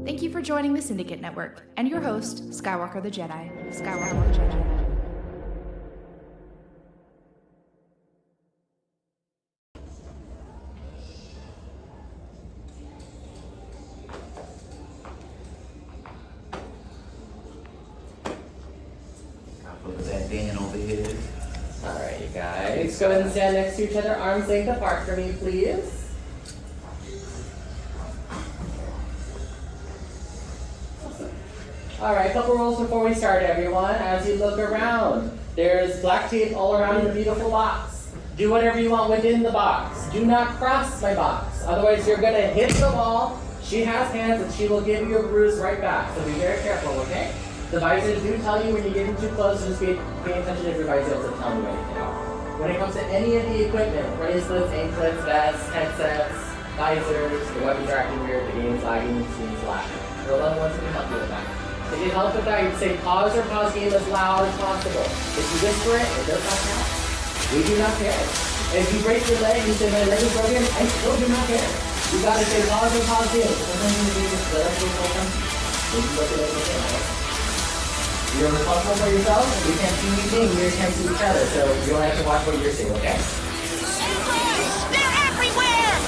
Thank you for joining the Syndicate Network and your host, Skywalker the Jedi. Skywalker the Jedi. Put that Dan over here. Alright, you guys. Go ahead and stand next to each other, arms length apart for me, please. Alright, a couple rules before we start, everyone. As you look around, there's black tape all around the beautiful box. Do whatever you want within the box. Do not cross my box. Otherwise, you're gonna hit the wall. She has hands and she will give you a bruise right back. So be very careful, okay? The visors do tell you when you get in too close, just pay attention if your visor doesn't tell you anything else. When it comes to any of the equipment, bracelets, anklets, vests, headsets, visors, the weapons are acting weird, the game's lagging, the screen's lagging. We're the only ones who can help you with that. If you help with that, you can say pause or pause game as loud as possible. If you whisper it, it does not count. We do not care. If you break your leg and you say my leg is broken, I still do not care. You gotta say pause or pause game. There's nothing to do with the rest of the whole country. If you look at it, okay. You're responsible for yourself, and we can't see anything, we can't see each other, so you don't have to watch what you're seeing, okay? They're everywhere!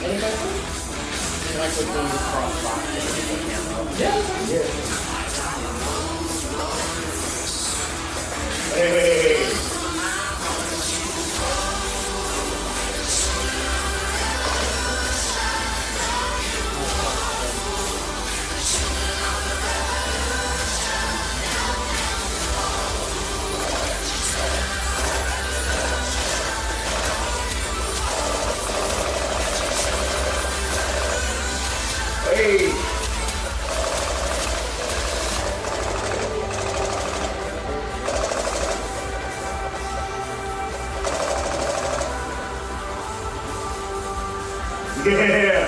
Any questions? Can I quickly cross box? Yeah. Hey! Hey! Yeah!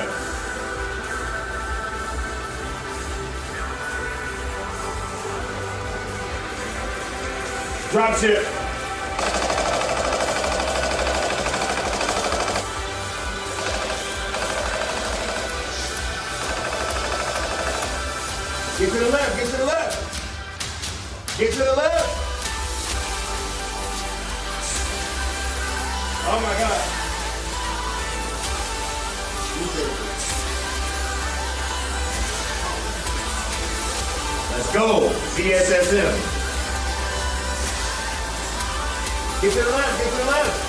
Drop ship! Get to the left, get to the left! Get to the left! Oh my God! Let's go, CSSM. Get to the left, get to the left.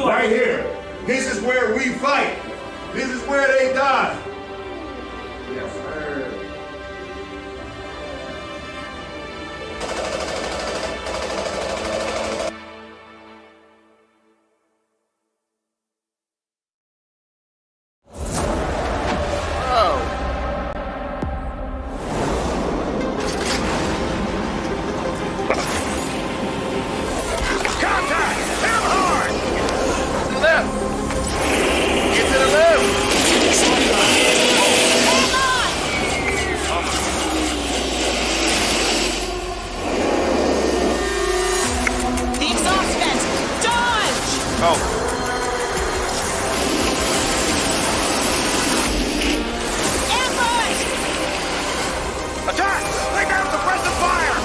Right here. This is where we fight. This is where they die. Yes, sir. Attack! Lay down suppressive fire!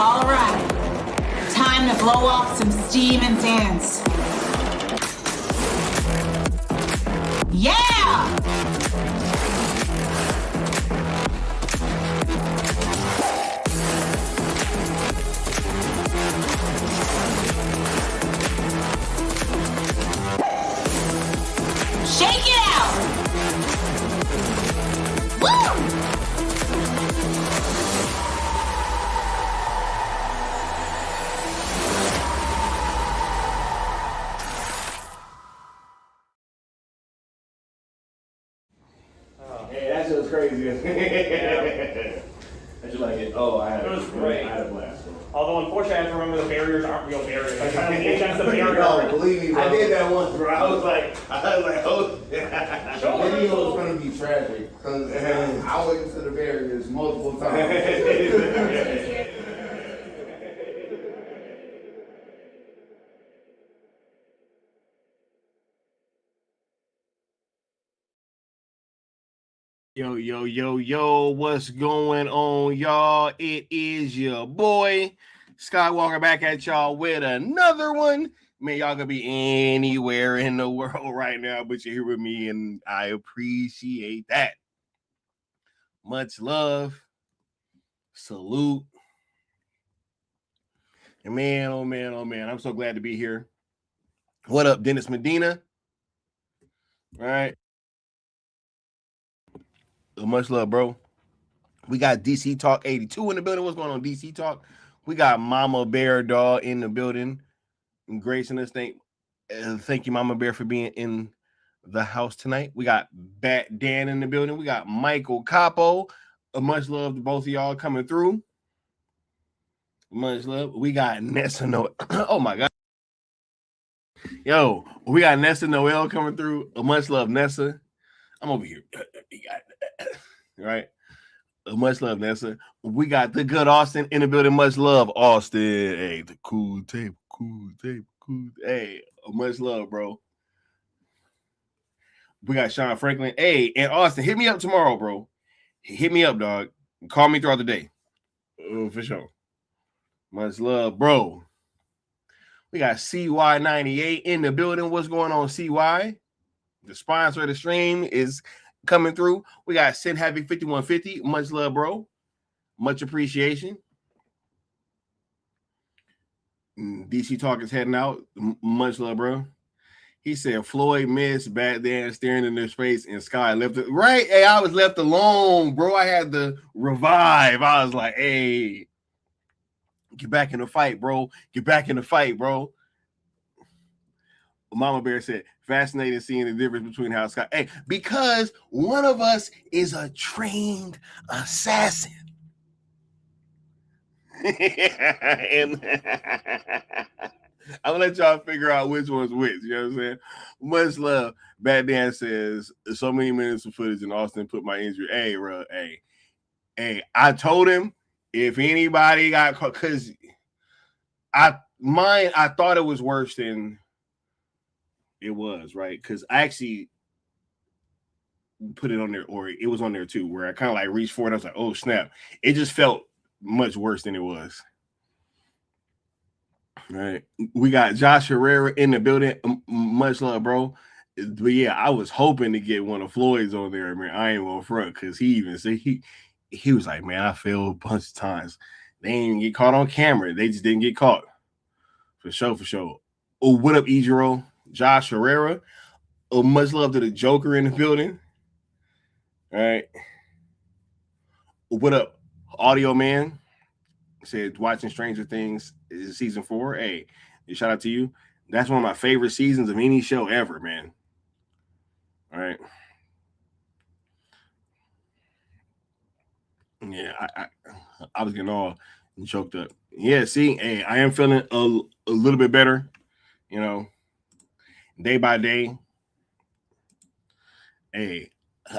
All right. Time to blow off some steam and dance. Yeah! Shake it out! Woo! Hey, that shit was crazy. I just like it. Oh, It was great. I had a blast. Although, unfortunately, I have to remember the barriers aren't real barriers. I kind of think that's the barrier. No, believe me, bro. I did that once, bro. I was like, oh. The video is gonna be tragic because I went into the barriers multiple times. Yo, what's going on, y'all? It is your boy, Skywalker, back at y'all with another one. Man, y'all could be anywhere in the world right now, but you're here with me, and I appreciate that. Much love. Salute. And man, oh man, I'm so glad to be here. What up, Dennis Medina? All right. Much love, bro. We got DC Talk 82 in the building. What's going on, DC Talk? We got Mama Bear Dog in the building, gracing us. Thank you, Mama Bear, for being in the house tonight. We got Bat Dan in the building. We got Michael Capo. Much love to both of y'all coming through. Much love. We got Nessa Noel. Oh my God. Yo, we got Nessa Noel coming through. Much love, Nessa. I'm over here. Right. Much love, Nessa. We got the good Austin in the building. Much love, Austin. Hey, the cool tape. Hey, much love, bro. We got Sean Franklin. Hey, and Austin, hit me up tomorrow, bro. Hit me up, dog. Call me throughout the day. For sure. Much love, bro. We got CY98 in the building. What's going on, CY? The sponsor of the stream is coming through. We got Sin Happy 5150. Much love, bro. Much appreciation. DC Talk is heading out. Much love, bro. He said Floyd missed back there staring in their space, and Sky left it. Right? Hey, I was left alone, bro. I had to revive. I was like, hey, get back in the fight, bro. Get back in the fight, bro. Mama Bear said, fascinating seeing the difference between how Scott. Hey, because one of us is a trained assassin. And I'm gonna let y'all figure out which one's which. You know what I'm saying? Much love. Bad Dan says, so many minutes of footage in Austin put my injury. Hey, bro. Hey, I told him if anybody got caught, because I thought it was worse than it was, right? Because I actually put it on there, or it was on there too, where I kind of like reached for it. I was like, oh, snap. It just felt much worse than it was. All right. We got Josh Herrera in the building. Much love, bro. But yeah, I was hoping to get one of Floyd's on there, man. I ain't on front because he even said he was like, man, I failed a bunch of times. They didn't even get caught on camera. They just didn't get caught. For sure. Oh, what up, Ejiro? Josh Herrera. Oh, much love to the Joker in the building. All right. What up, Audio Man? Said watching Stranger Things is season 4. Hey, shout out to you. That's one of my favorite seasons of any show ever, man. All right. Yeah, I was getting all choked up. Yeah, see, hey, I am feeling a little bit better, you know, day by day. Hey,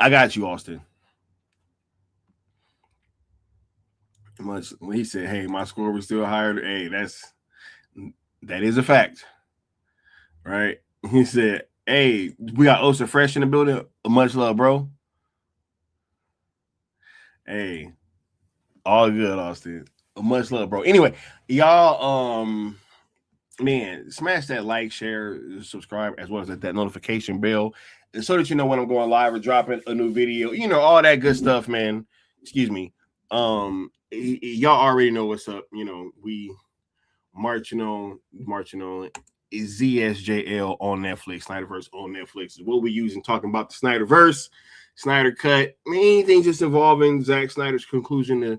I got you, Austin. Much when he said, hey, my score was still higher. Hey, that is a fact. Right? He said, hey, we got Osa Fresh in the building. Much love, bro. Hey, all good, Austin. Much love, bro. Anyway, y'all, man, smash that like, share, subscribe, as well as that notification bell, so that you know when I'm going live or dropping a new video. You know, all that good stuff, man. Excuse me. Y'all already know what's up. You know, we marching on. Is ZSJL on Netflix, Snyderverse on Netflix is what we're using, talking about the Snyderverse, Snyder Cut, anything just involving Zack Snyder's conclusion to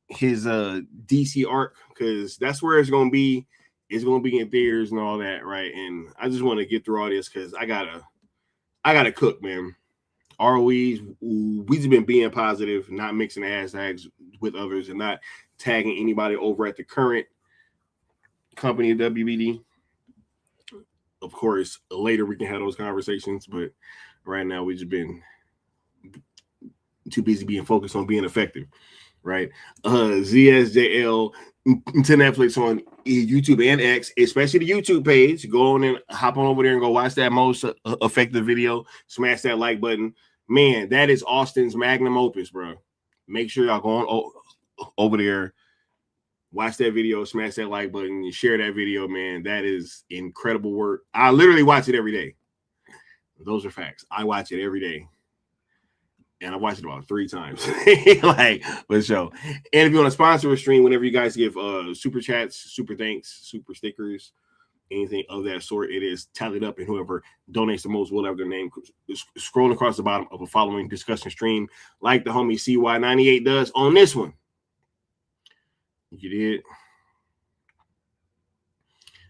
his DC arc, because that's where it's gonna be. It's gonna be in theaters and all that, right? And I just want to get through all this because I gotta cook, man. ROEs, we just been being positive, not mixing hashtags with others, and not tagging anybody over at the current company of WBD. Of course, later we can have those conversations, but right now we just been too busy being focused on being effective, right? ZSJL to Netflix on YouTube and X, especially the YouTube page. Go on and hop on over there and go watch that most effective video. Smash that like button. Man, that is Austin's magnum opus, bro. Make sure y'all go on over there, watch that video, smash that like button, and share that video, man. That is incredible work. I literally watch it every day. Those are facts. I watch it every day. And I watched it about 3 times. Like, for sure. And if you want to sponsor a stream, whenever you guys give super chats, super thanks, super stickers, anything of that sort, it is tallied up, and whoever donates the most will have their name scrolling across the bottom of a following discussion stream, like the homie CY98 does on this one. You did.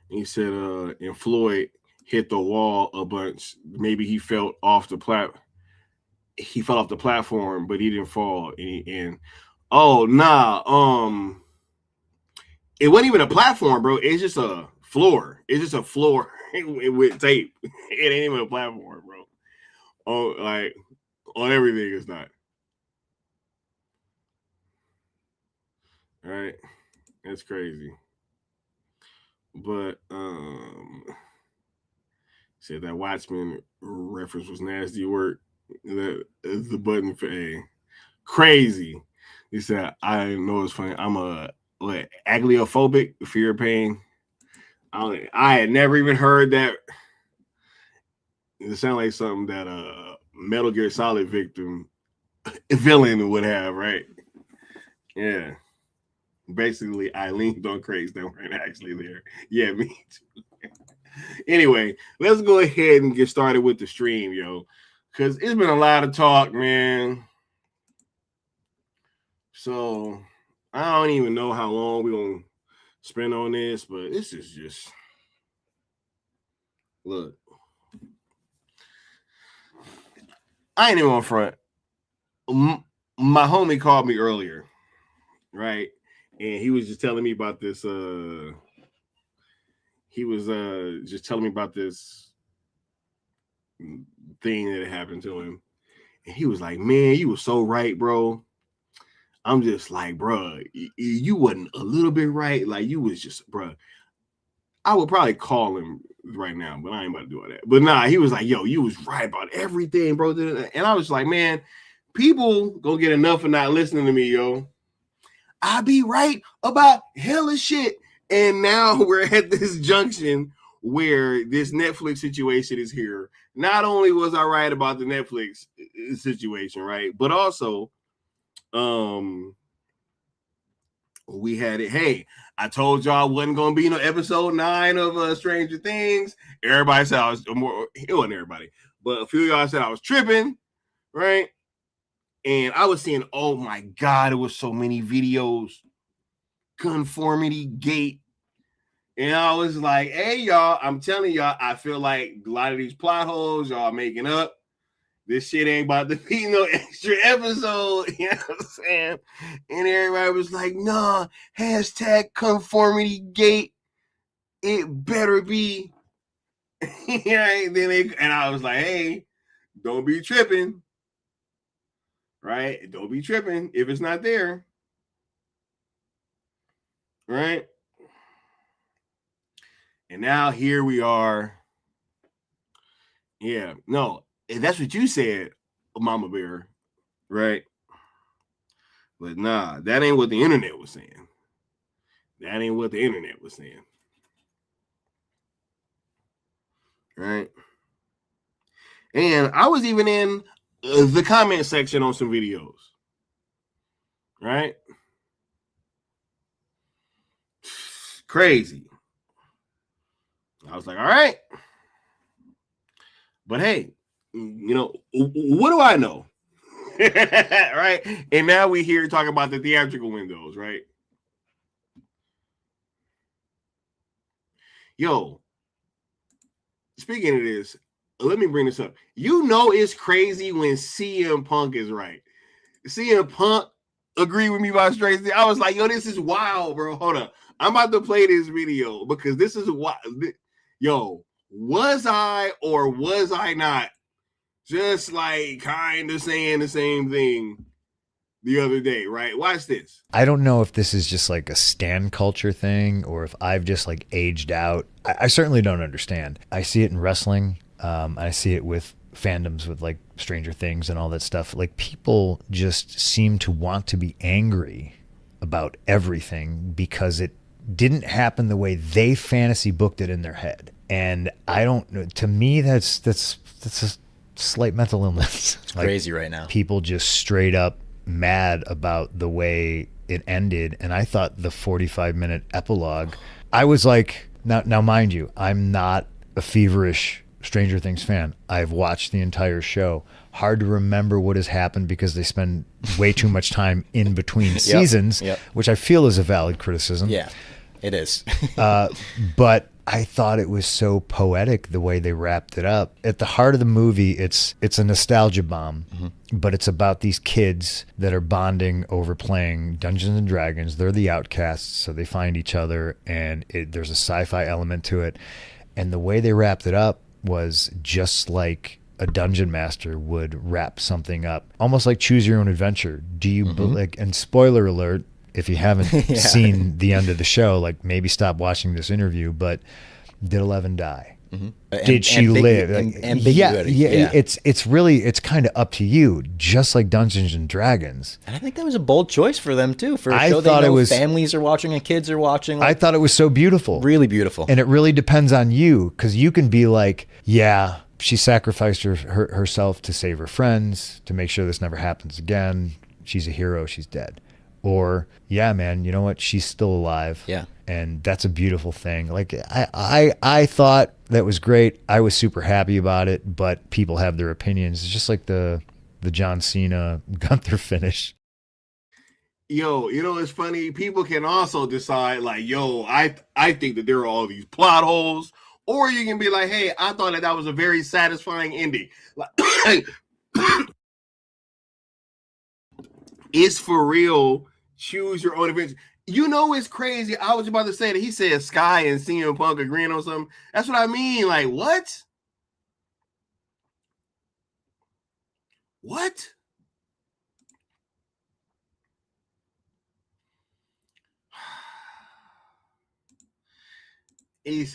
He said, and Floyd hit the wall a bunch. Maybe he fell off the platform, but he didn't fall. And oh nah, it wasn't even a platform, bro. It's just a floor. It's just a floor with tape. It ain't even a platform, bro. Oh, like on everything it's not. All right, that's crazy. But said that Watchmen reference was nasty work. The button for A. Crazy. He said, I know it's funny. I'm a agliophobic, fear of pain. I had never even heard that. It sounded like something that a Metal Gear Solid villain would have, right? Yeah. Basically, I leaned on crates that weren't actually there. Yeah, me too. Anyway, let's go ahead and get started with the stream, yo. Because it's been a lot of talk, man. So I don't even know how long we're going to spend on this, but this is just, look. I ain't even on front. My homie called me earlier, right? And he was just telling me about this. He was just telling me about this thing that happened to him. And he was like, man, you were so right, bro. I'm just like, bro, you wasn't a little bit right. Like, you was just, bro. I would probably call him right now, but I ain't about to do all that. But nah, he was like, yo, you was right about everything, bro. And I was like, man, people gonna get enough of not listening to me, yo. I be right about hella shit. And now we're at this junction where this Netflix situation is here. Not only was I right about the Netflix situation, right? But also, we had it. Hey, I told y'all wasn't gonna be no episode 9 of Stranger Things. Everybody said I was more. It wasn't everybody, but a few of y'all said I was tripping, right? And I was saying, oh my God, it was so many videos, conformity gate. And I was like, hey, y'all, I'm telling y'all, I feel like a lot of these plot holes y'all making up. This shit ain't about to be no extra episode. You know what I'm saying? And everybody was like, nah, hashtag conformity gate. It better be. And I was like, hey, don't be tripping. Right? Don't be tripping if it's not there. Right? And now here we are. Yeah, no, that's what you said, Mama Bear. Right? But nah, that ain't what the internet was saying. That ain't what the internet was saying. Right. And I was even in the comment section on some videos. Right. Crazy. I was like, all right. But hey, you know, what do I know? Right. And now we here talking about the theatrical windows, right? Yo, speaking of this, let me bring this up. You know it's crazy when CM Punk is right. CM Punk agreed with me about straight. I was like, yo, this is wild, bro. Hold up. I'm about to play this video because this is wild. Yo, was I or was I not just like kind of saying the same thing the other day, right? Watch this. I don't know if this is just like a stan culture thing or if I've just like aged out. I certainly don't understand. I see it in wrestling. I see it with fandoms with like Stranger Things and all that stuff. Like people just seem to want to be angry about everything because it didn't happen the way they fantasy booked it in their head. And I don't know. To me, that's a slight mental illness. It's like crazy right now. People just straight up mad about the way it ended. And I thought the 45-minute epilogue, I was like, now mind you, I'm not a feverish Stranger Things fan. I've watched the entire show. Hard to remember what has happened because they spend way too much time in between seasons, which I feel is a valid criticism. Yeah, it is. But I thought it was so poetic the way they wrapped it up. At the heart of the movie, it's a nostalgia bomb, but it's about these kids that are bonding over playing Dungeons and Dragons. They're the outcasts, so they find each other, and there's a sci-fi element to it. And the way they wrapped it up was just like a dungeon master would wrap something up, almost like Choose Your Own Adventure. Do you like? And spoiler alert, if you haven't seen the end of the show, like maybe stop watching this interview. But did Eleven die? Did she live? It's kind of up to you, just like Dungeons and Dragons. And I think that was a bold choice for them too. For a I show thought they know it was, families are watching and kids are watching. I thought it was so beautiful, really beautiful, and it really depends on you because you can be like, yeah, she sacrificed herself to save her friends to make sure this never happens again. She's a hero. She's dead. Or, yeah, man, you know what? She's still alive. Yeah. And that's a beautiful thing. Like, I thought that was great. I was super happy about it, but people have their opinions. It's just like the John Cena Gunther finish. Yo, you know, it's funny. People can also decide, like, yo, I think that there are all these plot holes. Or you can be like, hey, I thought that was a very satisfying ending. Like, it's for real. Choose your own adventure. You know it's crazy. I was about to say that he said Sky and CM Punk agreeing on something. That's what I mean. Like, what? What?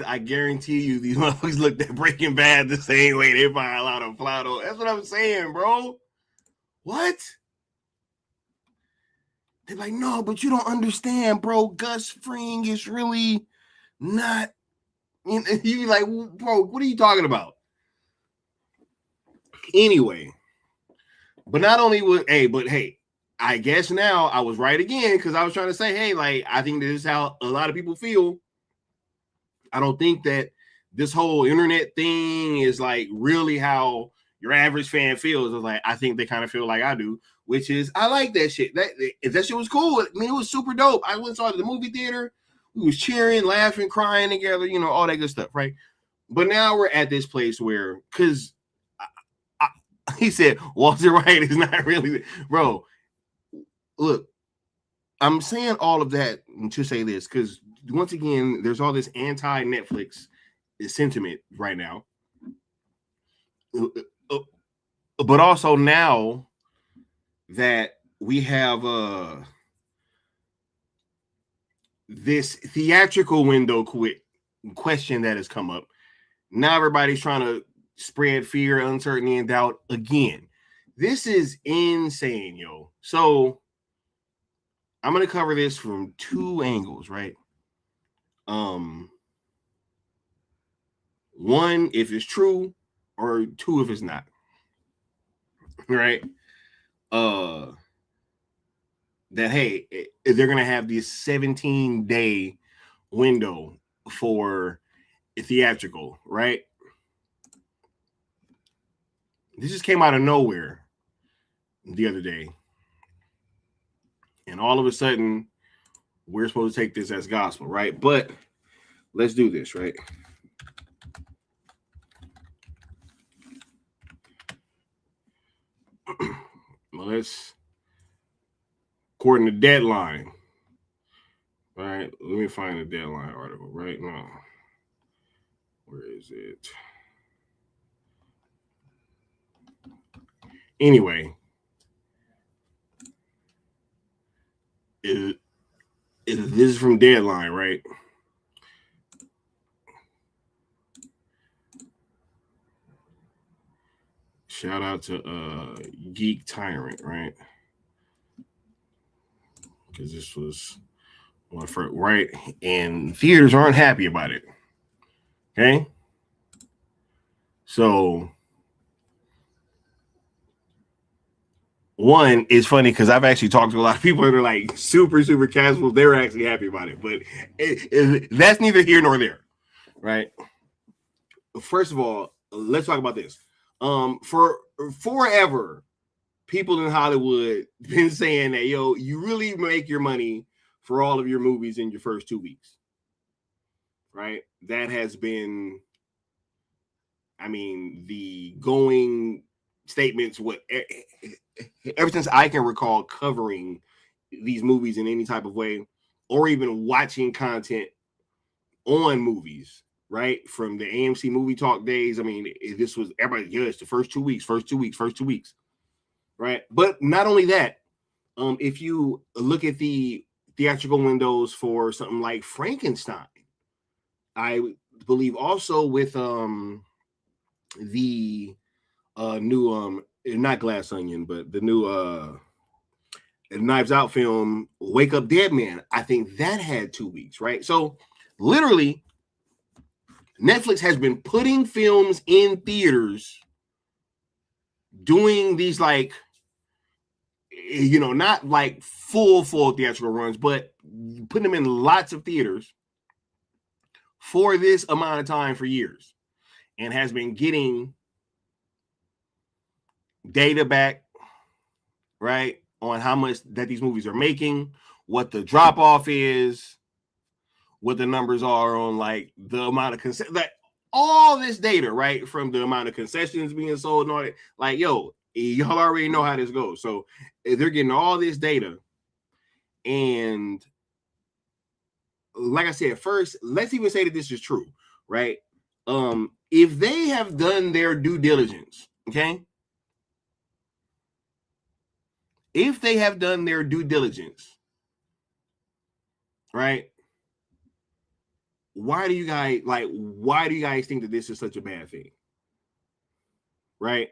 I guarantee you these motherfuckers looked at Breaking Bad the same way they find a lot of plot holes. That's what I'm saying, bro. What? They're like, no, but you don't understand, bro. Gus Fring is really not. You be like, bro, what are you talking about? Anyway, but not only was, but hey, I guess now I was right again because I was trying to say, hey, like, I think this is how a lot of people feel. I don't think that this whole internet thing is like really how your average fan feels. I think they kind of feel like I do. Which is, I like that shit. That shit was cool. I mean, it was super dope. I went and saw it at the movie theater. We was cheering, laughing, crying together, you know, all that good stuff, right? But now we're at this place where, because he said, Walter White is not really, bro, look, I'm saying all of that to say this, because once again, there's all this anti-Netflix sentiment right now. But also now, that we have this theatrical window question that has come up. Now everybody's trying to spread fear, uncertainty, and doubt again. This is insane, yo. So I'm going to cover this from two angles, right? One, if it's true, or two, if it's not. Right? That hey, they're gonna have this 17-day window for theatrical, right? This just came out of nowhere the other day. And all of a sudden, we're supposed to take this as gospel, right? But let's do this, right? Well, let's, according to Deadline, right? Let me find the Deadline article right now. Where is it? Anyway, this is from Deadline, right? Shout out to Geek Tyrant, right? Because this was one for right, and theaters aren't happy about it. Okay, so one is funny because I've actually talked to a lot of people that are like super casual. They're actually happy about it, but that's neither here nor there, right? First of all, let's talk about this. For forever, people in Hollywood been saying that, yo, you really make your money for all of your movies in your first 2 weeks, right? That has been, I mean, the going statements, what ever since I can recall covering these movies in any type of way, or even watching content on movies, right? From the AMC movie talk days. I mean, this was everybody, yes, the first 2 weeks, right? But not only that, if you look at the theatrical windows for something like Frankenstein, I believe also with the new not Glass Onion, but the new Knives Out film, Wake Up Dead Man, I think that had 2 weeks, right? So literally, Netflix has been putting films in theaters, doing these like, you know, not like full theatrical runs, but putting them in lots of theaters for this amount of time for years, and has been getting data back, right, on how much that these movies are making, what the drop off is, what the numbers are on like the amount of like all this data, right, from the amount of concessions being sold and all that. Like, yo, y'all already know how this goes. So they're getting all this data, and like I said, first, let's even say that this is true, right? If they have done their due diligence, okay? If they have done their due diligence, right? Why do you guys think that this is such a bad thing? Right?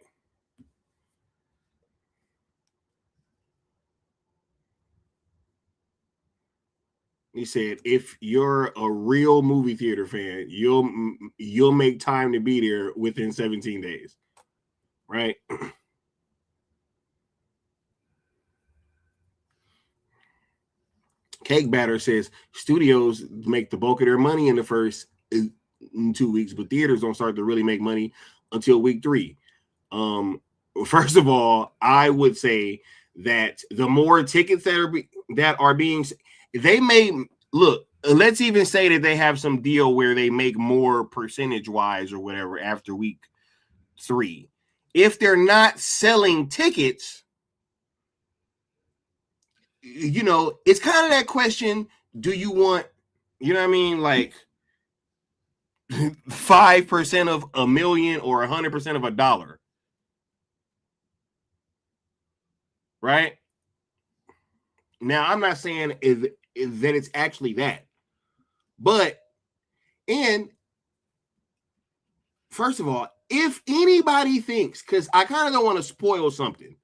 He said, if you're a real movie theater fan, you'll make time to be there within 17 days. Right? Cake Batter says studios make the bulk of their money in the first 2 weeks, but theaters don't start to really make money until week 3. First of all, I would say that the more tickets that are being, they may look. Let's even say that they have some deal where they make more percentage wise or whatever after week 3. If they're not selling tickets, you know, it's kind of that question, do you want, you know what I mean, like 5% of a million or 100% of a dollar? Right? Now, I'm not saying that it's actually that. But, and first of all, if anybody thinks, because I kind of don't want to spoil something,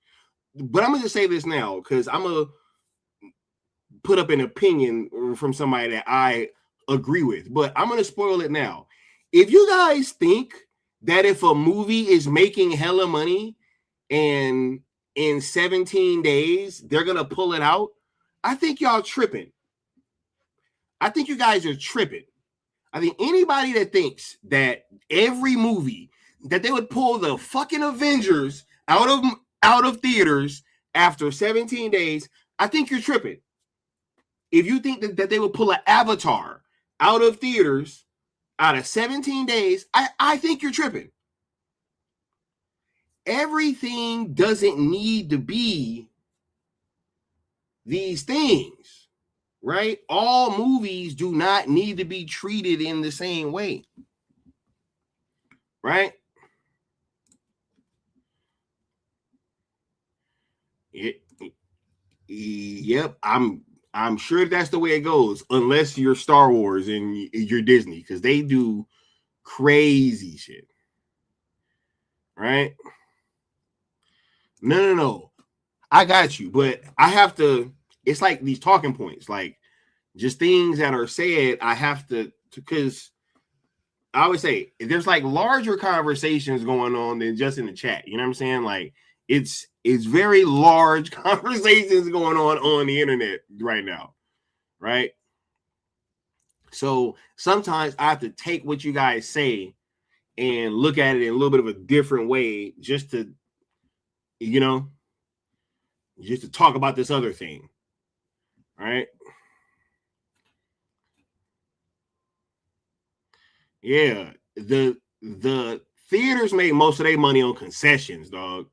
but I'm going to just say this now, because I'm going to put up an opinion from somebody that I agree with, but I'm going to spoil it now. If you guys think that if a movie is making hella money and in 17 days they're going to pull it out, I think y'all tripping. I think you guys are tripping. I think anybody that thinks that every movie that they would pull the fucking Avengers out of theaters after 17 days, I think you're tripping. If you think that they would pull an Avatar out of theaters out of 17 days, I think you're tripping. Everything doesn't need to be these things, right? All movies do not need to be treated in the same way, right? Yep, I'm sure that's the way it goes, unless you're Star Wars and you're Disney, because they do crazy shit, right? No. I got you, but I have to. It's like these talking points, like just things that are said. I have to, because I always say there's like larger conversations going on than just in the chat. You know what I'm saying? Like it's very large conversations going on the internet right now, right? So sometimes I have to take what you guys say and look at it in a little bit of a different way, just to, just to talk about this other thing, right? Yeah, the theaters make most of their money on concessions, dog.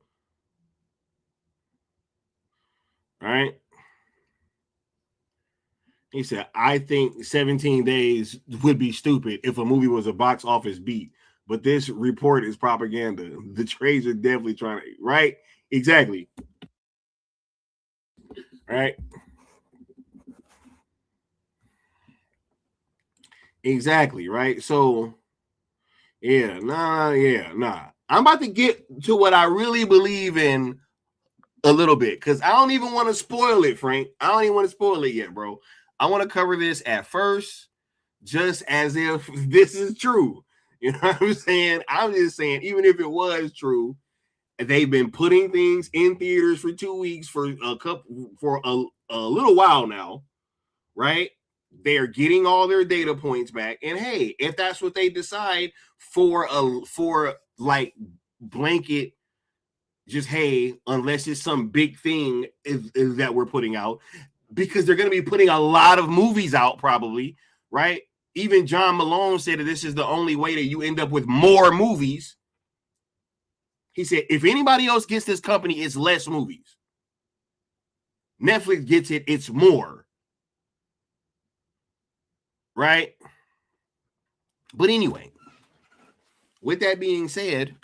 Right? He said, I think 17 days would be stupid if a movie was a box office beat, but this report is propaganda. The trades are definitely trying to, right? Exactly. Right? Exactly, right? So, nah. I'm about to get to what I really believe in a little bit, because I don't even want to spoil it, Frank. I don't even want to spoil it yet, bro. I want to cover this at first, just as if this is true. You know what I'm saying? I'm just saying, even if it was true, they've been putting things in theaters for 2 weeks for a little while now, right? They're getting all their data points back, and hey, if that's what they decide for like blanket, just hey, unless it's some big thing is that we're putting out, because they're going to be putting a lot of movies out probably, right? Even John Malone said that this is the only way that you end up with more movies. He said, if anybody else gets this company, it's less movies. Netflix gets it, it's more. Right? But anyway, with that being said,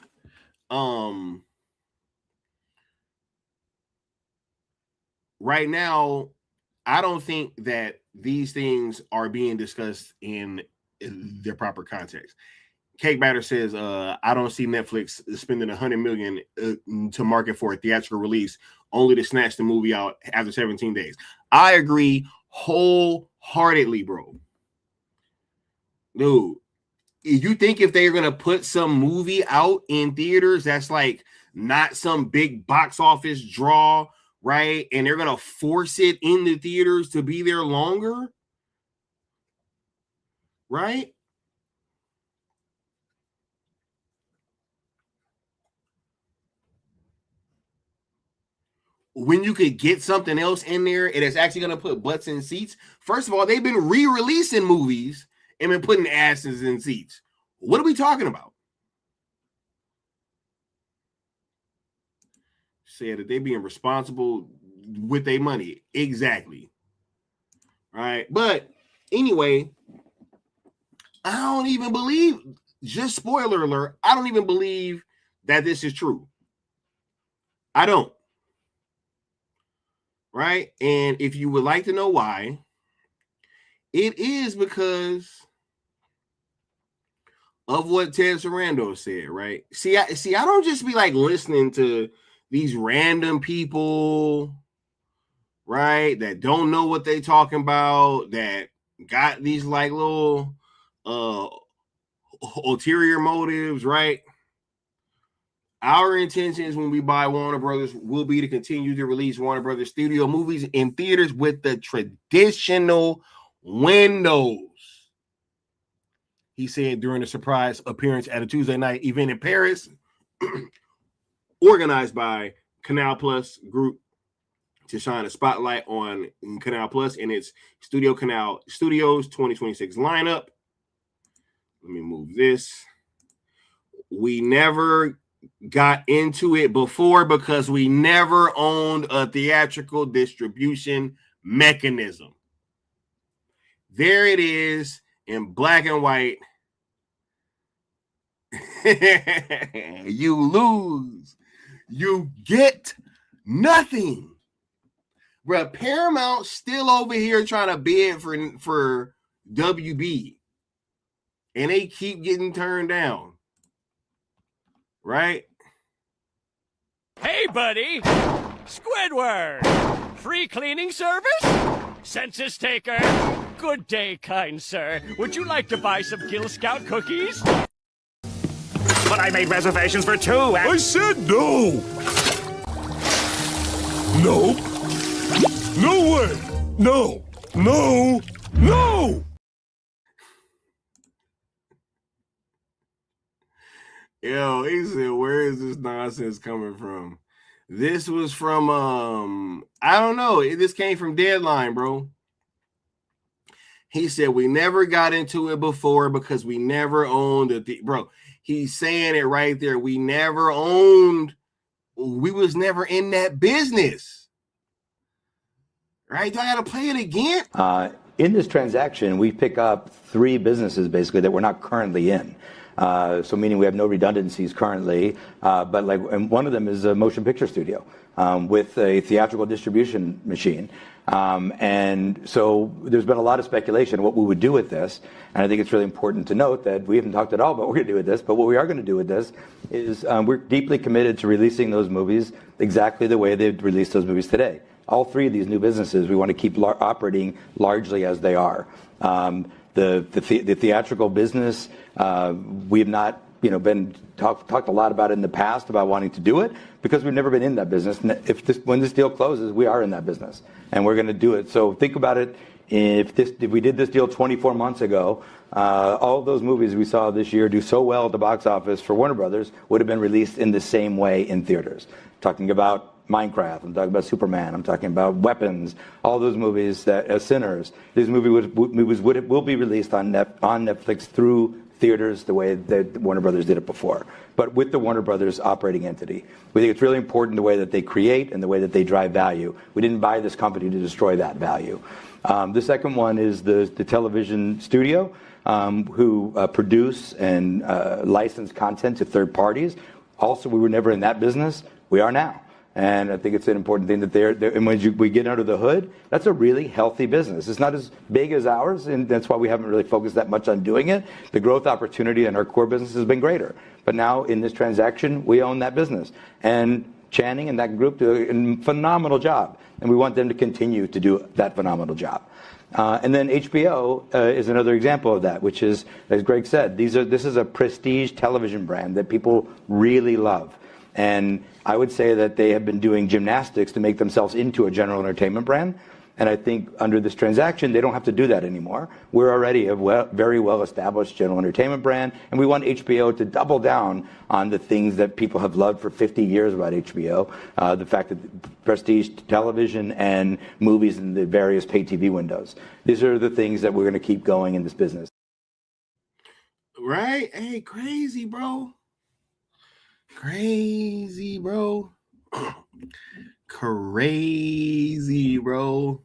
right now, I don't think that these things are being discussed in their proper context. Cake Batter says, I don't see Netflix spending $100 million to market for a theatrical release, only to snatch the movie out after 17 days. I agree wholeheartedly, bro. Dude, you think if they're going to put some movie out in theaters that's like not some big box office draw, right? And they're going to force it in the theaters to be there longer, right? When you could get something else in there, it is actually going to put butts in seats. First of all, they've been re-releasing movies and been putting asses in seats. What are we talking about? Said that they being responsible with their money. Exactly. All right. But anyway, I don't even believe, just spoiler alert, I don't even believe that this is true. I don't. Right? And if you would like to know why, it is because of what Ted Sarando said, right? See, I don't just be like listening to these random people, right, that don't know what they talking about, that got these like little ulterior motives, right? Our intentions when we buy Warner Brothers will be to continue to release Warner Brothers studio movies in theaters with the traditional windows, he said during a surprise appearance at a Tuesday night event in Paris, organized by Canal Plus Group to shine a spotlight on Canal Plus and its Studios 2026 lineup. Let me move this. We never got into it before because we never owned a theatrical distribution mechanism. There it is in black and white. You lose. You get nothing. Bruh, Paramount still over here trying to bid for WB. And they keep getting turned down. Right? Hey, buddy! Squidward! Free cleaning service? Census taker? Good day, kind sir. Would you like to buy some Gill Scout cookies? But I made reservations for 2 and... I said no! No! No way! No! No! No! Yo, he said, where is this nonsense coming from? This was from, I don't know. This came from Deadline, bro. He said, we never got into it before because we never owned bro, he's saying it right there. We was never in that business. Right? Do I got to play it again? In this transaction, we pick up 3 businesses basically that we're not currently in. So meaning we have no redundancies currently, and one of them is a motion picture studio with a theatrical distribution machine. And so there's been a lot of speculation what we would do with this. And I think it's really important to note that we haven't talked at all about what we're going to do with this, but what we are going to do with this is we're deeply committed to releasing those movies exactly the way they've released those movies today. All 3 of these new businesses, we want to keep operating largely as they are. The theatrical business, we have not, been talked a lot about it in the past about wanting to do it because we've never been in that business. When this deal closes, we are in that business and we're going to do it. So think about it. If we did this deal 24 months ago, all of those movies we saw this year do so well at the box office for Warner Brothers would have been released in the same way in theaters. Talking about Minecraft, I'm talking about Superman, I'm talking about Weapons, all those movies that Sinners. These movies will be released on Netflix through theaters the way that Warner Brothers did it before, but with the Warner Brothers operating entity. We think it's really important the way that they create and the way that they drive value. We didn't buy this company to destroy that value. The second one is the television studio who produce and license content to third parties. Also, we were never in that business. We are now. And I think it's an important thing that and when we get under the hood, that's a really healthy business. It's not as big as ours, and that's why we haven't really focused that much on doing it. The growth opportunity in our core business has been greater. But now in this transaction, we own that business. And Channing and that group do a phenomenal job. And we want them to continue to do that phenomenal job. And then HBO is another example of that, which is, as Greg said, this is a prestige television brand that people really love. And I would say that they have been doing gymnastics to make themselves into a general entertainment brand. And I think under this transaction, they don't have to do that anymore. We're already a very well-established general entertainment brand, and we want HBO to double down on the things that people have loved for 50 years about HBO, the fact that prestige television and movies in the various pay TV windows. These are the things that we're going to keep going in this business. Right? Hey, crazy, bro. Crazy, bro. Crazy, bro.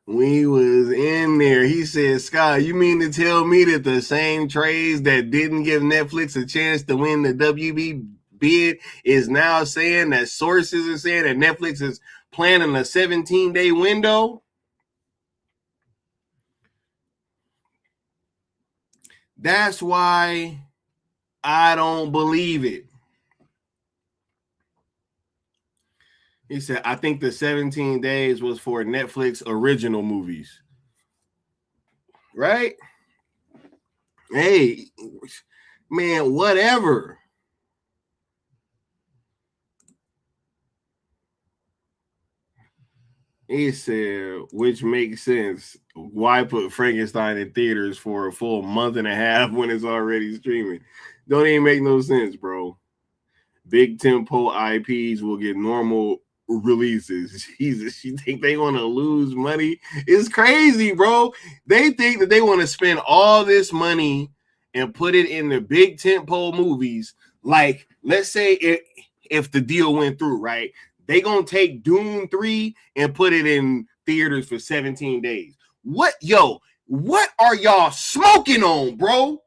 We was in there. He said, Scott, you mean to tell me that the same trades that didn't give Netflix a chance to win the WB bid is now saying that sources are saying that Netflix is planning a 17-day window? That's why I don't believe it. He said, I think the 17 days was for Netflix original movies. right? Hey, man, whatever. He said, which makes sense. Why put Frankenstein in theaters for a full month and a half when it's already streaming? Don't even make no sense, bro. Big tempo IPs will get normal releases. Jesus, you think they want to lose money? It's crazy, bro. They think that they want to spend all this money and put it in the big tentpole movies. Like, let's say if the deal went through, right? They gonna take Dune 3 and put it in theaters for 17 days. What are y'all smoking on, bro?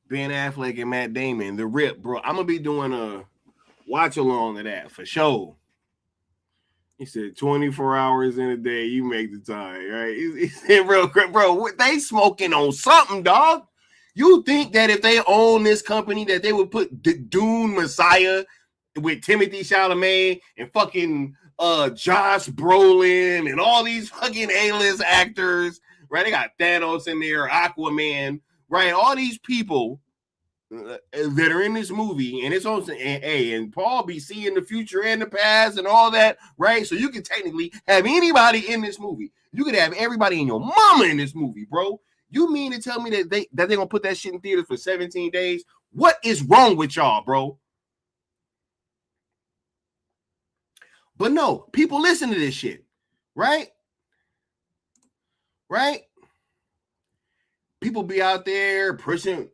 Ben Affleck and Matt Damon, The Rip, bro. I'm gonna be doing a watch along of that for sure. He said 24 hours in a day, you make the time, right? He said, bro, they smoking on something, dog. You think that if they own this company that they would put Dune Messiah with Timothy Chalamet and fucking Josh Brolin and all these fucking A-list actors, right? They got Thanos in there, Aquaman, right? All these people that are in this movie, and it's also and Paul be seeing the future and the past and all that, right? So you can technically have anybody in this movie. You could have everybody in your mama in this movie, bro. You mean to tell me that they're gonna put that shit in theaters for 17 days? What is wrong with y'all, bro? But no, people listen to this shit, right? Right? People be out there pushing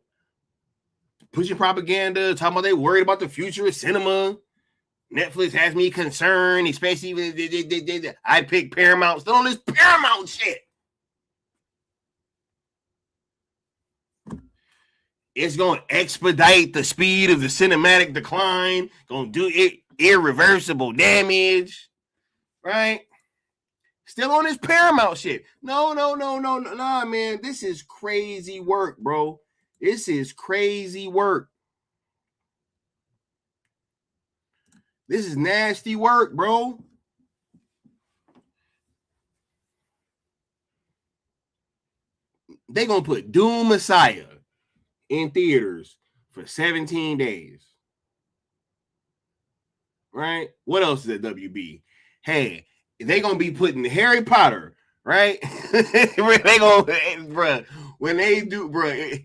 propaganda, talking about they worried about the future of cinema. Netflix has me concerned, especially if I pick Paramount. Still on this Paramount shit. It's going to expedite the speed of the cinematic decline. Going to do it irreversible damage. Right? Still on this Paramount shit. No, man. This is crazy work, bro. This is crazy work. This is nasty work, bro. They gonna put Doom Messiah in theaters for 17 days. Right? What else is at WB? Hey, they gonna be putting Harry Potter, right? They gonna, bruh, when they do, bruh,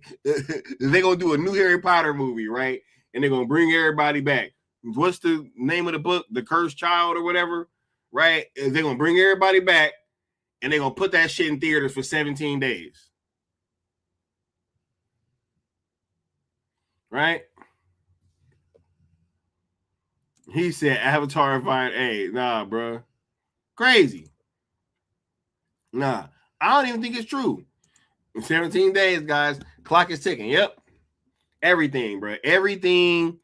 they gonna do a new Harry Potter movie, right? And they're gonna bring everybody back. What's the name of the book? The Cursed Child or whatever, right? They're gonna bring everybody back and they're gonna put that shit in theaters for 17 days. Right? He said Avatar fine. Hey, nah, bro. Crazy. Nah, I don't even think it's true. 17 days, guys. Clock is ticking. Yep. Everything, bro. Everything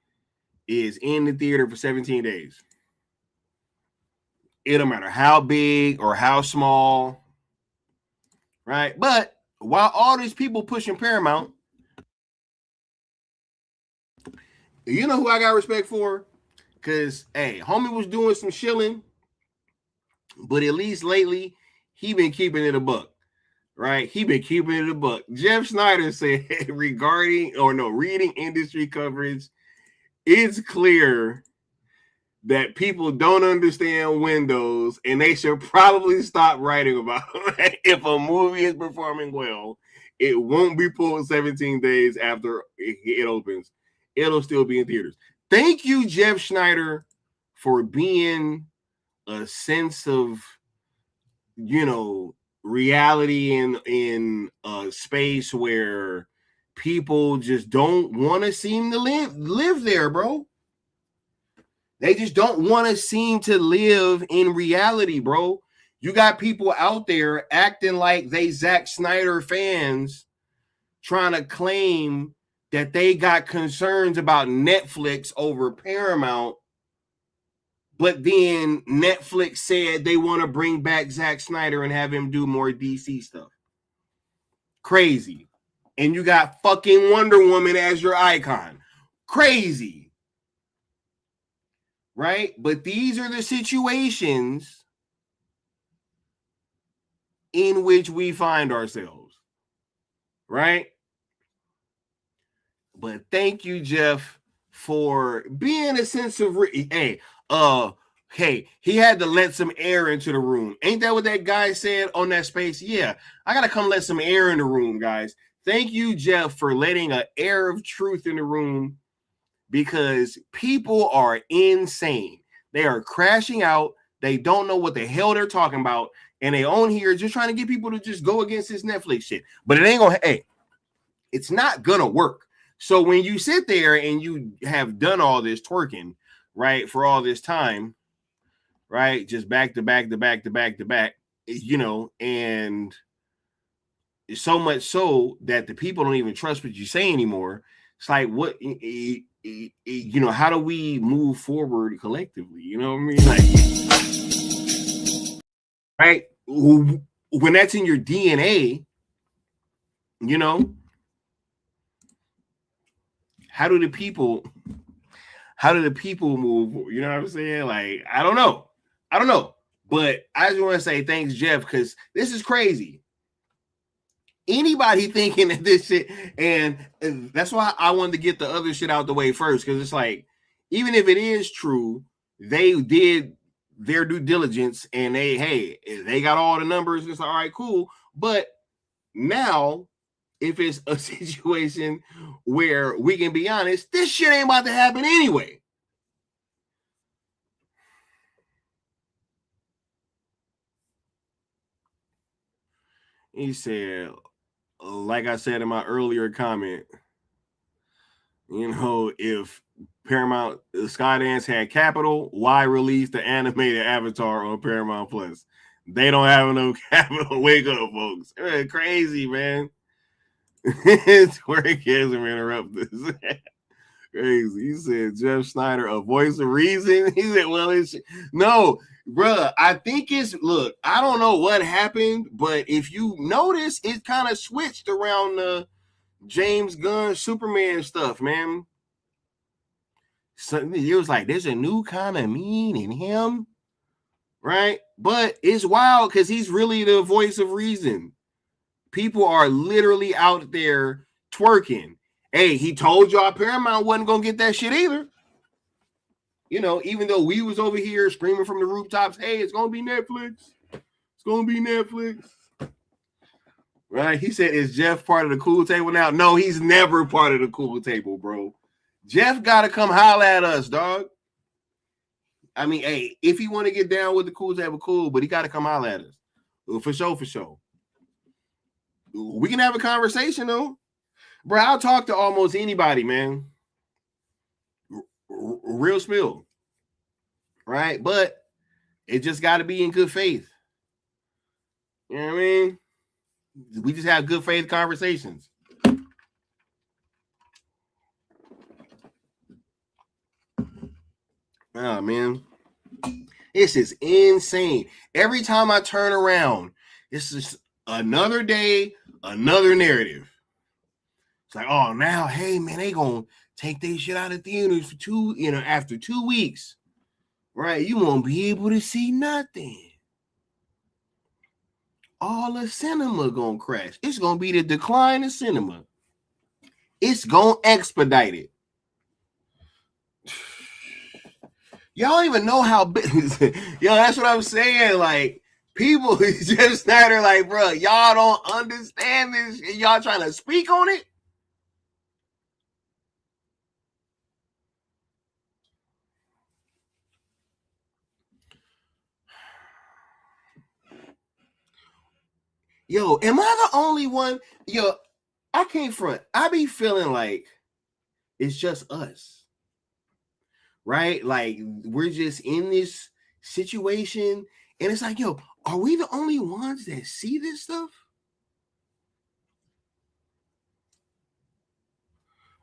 is in the theater for 17 days. It don't matter how big or how small. Right? But while all these people pushing Paramount, you know who I got respect for? Because, hey, homie was doing some shilling, but at least lately, he been keeping it a buck, right? He been keeping it a buck. Jeff Snyder said reading industry coverage, it's clear that people don't understand Windows and they should probably stop writing about it. If a movie is performing well, it won't be pulled 17 days after it opens. It'll still be in theaters. Thank you, Jeff Snyder, for being a sense of, reality in a space where people just don't want to seem to live there, bro. They just don't want to seem to live in reality, bro. You got people out there acting like they Zack Snyder fans trying to claim that they got concerns about Netflix over Paramount, But then Netflix said they want to bring back Zack Snyder and have him do more DC stuff. Crazy. And you got fucking Wonder Woman as your icon. Crazy. Right? But these are the situations in which we find ourselves. Right? But thank you, Jeff, for being a sense of hey, he had to let some air into the room. Ain't that what that guy said on that space? Yeah, I gotta come let some air in the room, guys. Thank you, Jeff, for letting an air of truth in the room, because people are insane. They are crashing out. They don't know what the hell they're talking about, and they on here just trying to get people to just go against this Netflix shit. But it ain't gonna. Hey, it's not gonna work. So when you sit there and you have done all this twerking, right, for all this time, right, just back to back to back to back to back, you know, and so much so that the people don't even trust what you say anymore. It's like, what, you know, how do we move forward collectively? You know what I mean? Like, right, when that's in your DNA, you know, how do the people move? You know what I'm saying? Like, I don't know. But I just want to say thanks, Jeff, because this is crazy. Anybody thinking that this shit, and that's why I wanted to get the other shit out the way first, because it's like, even if it is true, they did their due diligence and they got all the numbers. And it's like, all right, cool. But now, if it's a situation where we can be honest, this shit ain't about to happen anyway. He said, like I said in my earlier comment, you know, if Paramount Skydance had capital, why release the animated Avatar on Paramount Plus? They don't have enough capital. Wake up, folks. Crazy, man. Twerkism interrupt this. Crazy. He said Jeff Snyder, a voice of reason. He said, well, no, bruh. I think look, I don't know what happened, but if you notice, it kind of switched around the James Gunn Superman stuff, man. So it was like there's a new kind of mean in him, right? But it's wild because he's really the voice of reason. People are literally out there twerking. Hey, he told y'all Paramount wasn't gonna get that shit either. You know, even though we was over here screaming from the rooftops, hey, it's gonna be Netflix. It's gonna be Netflix. Right? He said, is Jeff part of the cool table now? No, he's never part of the cool table, bro. Jeff gotta come holler at us, dog. I mean, hey, if he want to get down with the cool table, cool, but he gotta come holler at us. For sure. We can have a conversation though, bro. I'll talk to almost anybody, man. Real spill, right? But it just got to be in good faith. You know what I mean? We just have good faith conversations. Oh man, this is insane. Every time I turn around, this is another day, another narrative. It's like, oh, now, hey, man, they gonna take their shit out of theaters for after 2 weeks, right? You won't be able to see nothing. All the cinema gonna crash. It's gonna be the decline of cinema. It's gonna expedite it. Y'all don't even know how big. Yo, that's what I'm saying. Like, people, Jeff Snyder, like, bro, y'all don't understand this. Y'all trying to speak on it? Yo, am I the only one? Yo, I can't front. I be feeling like it's just us, right? Like, we're just in this situation, and it's like, yo, are we the only ones that see this stuff?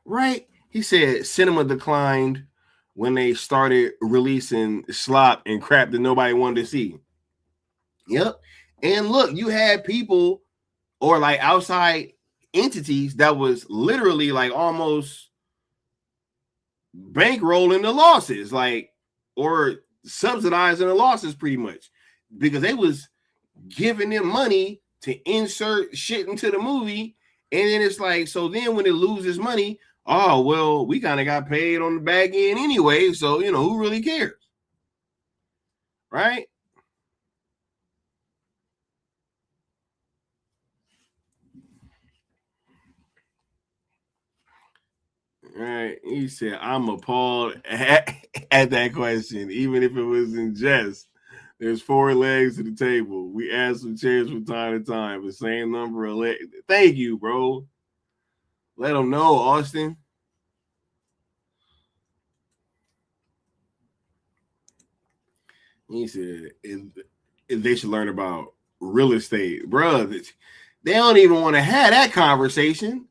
Right? He said cinema declined. when they started releasing slop and crap that nobody wanted to see. Yep. And look, you had people or like outside entities that was literally like almost bankrolling the losses, like, or subsidizing the losses pretty much, because they was giving them money to insert shit into the movie. And then it's like, so then when it loses money, oh, well, we kind of got paid on the back end anyway. So, you know, who really cares? Right? Right. He said, I'm appalled at that question, even if it was in jest. There's 4 legs to the table. We add some chairs from time to time, the same number of legs. Thank you, bro. Let them know, Austin. He said, if they should learn about real estate. Bro, they don't even want to have that conversation.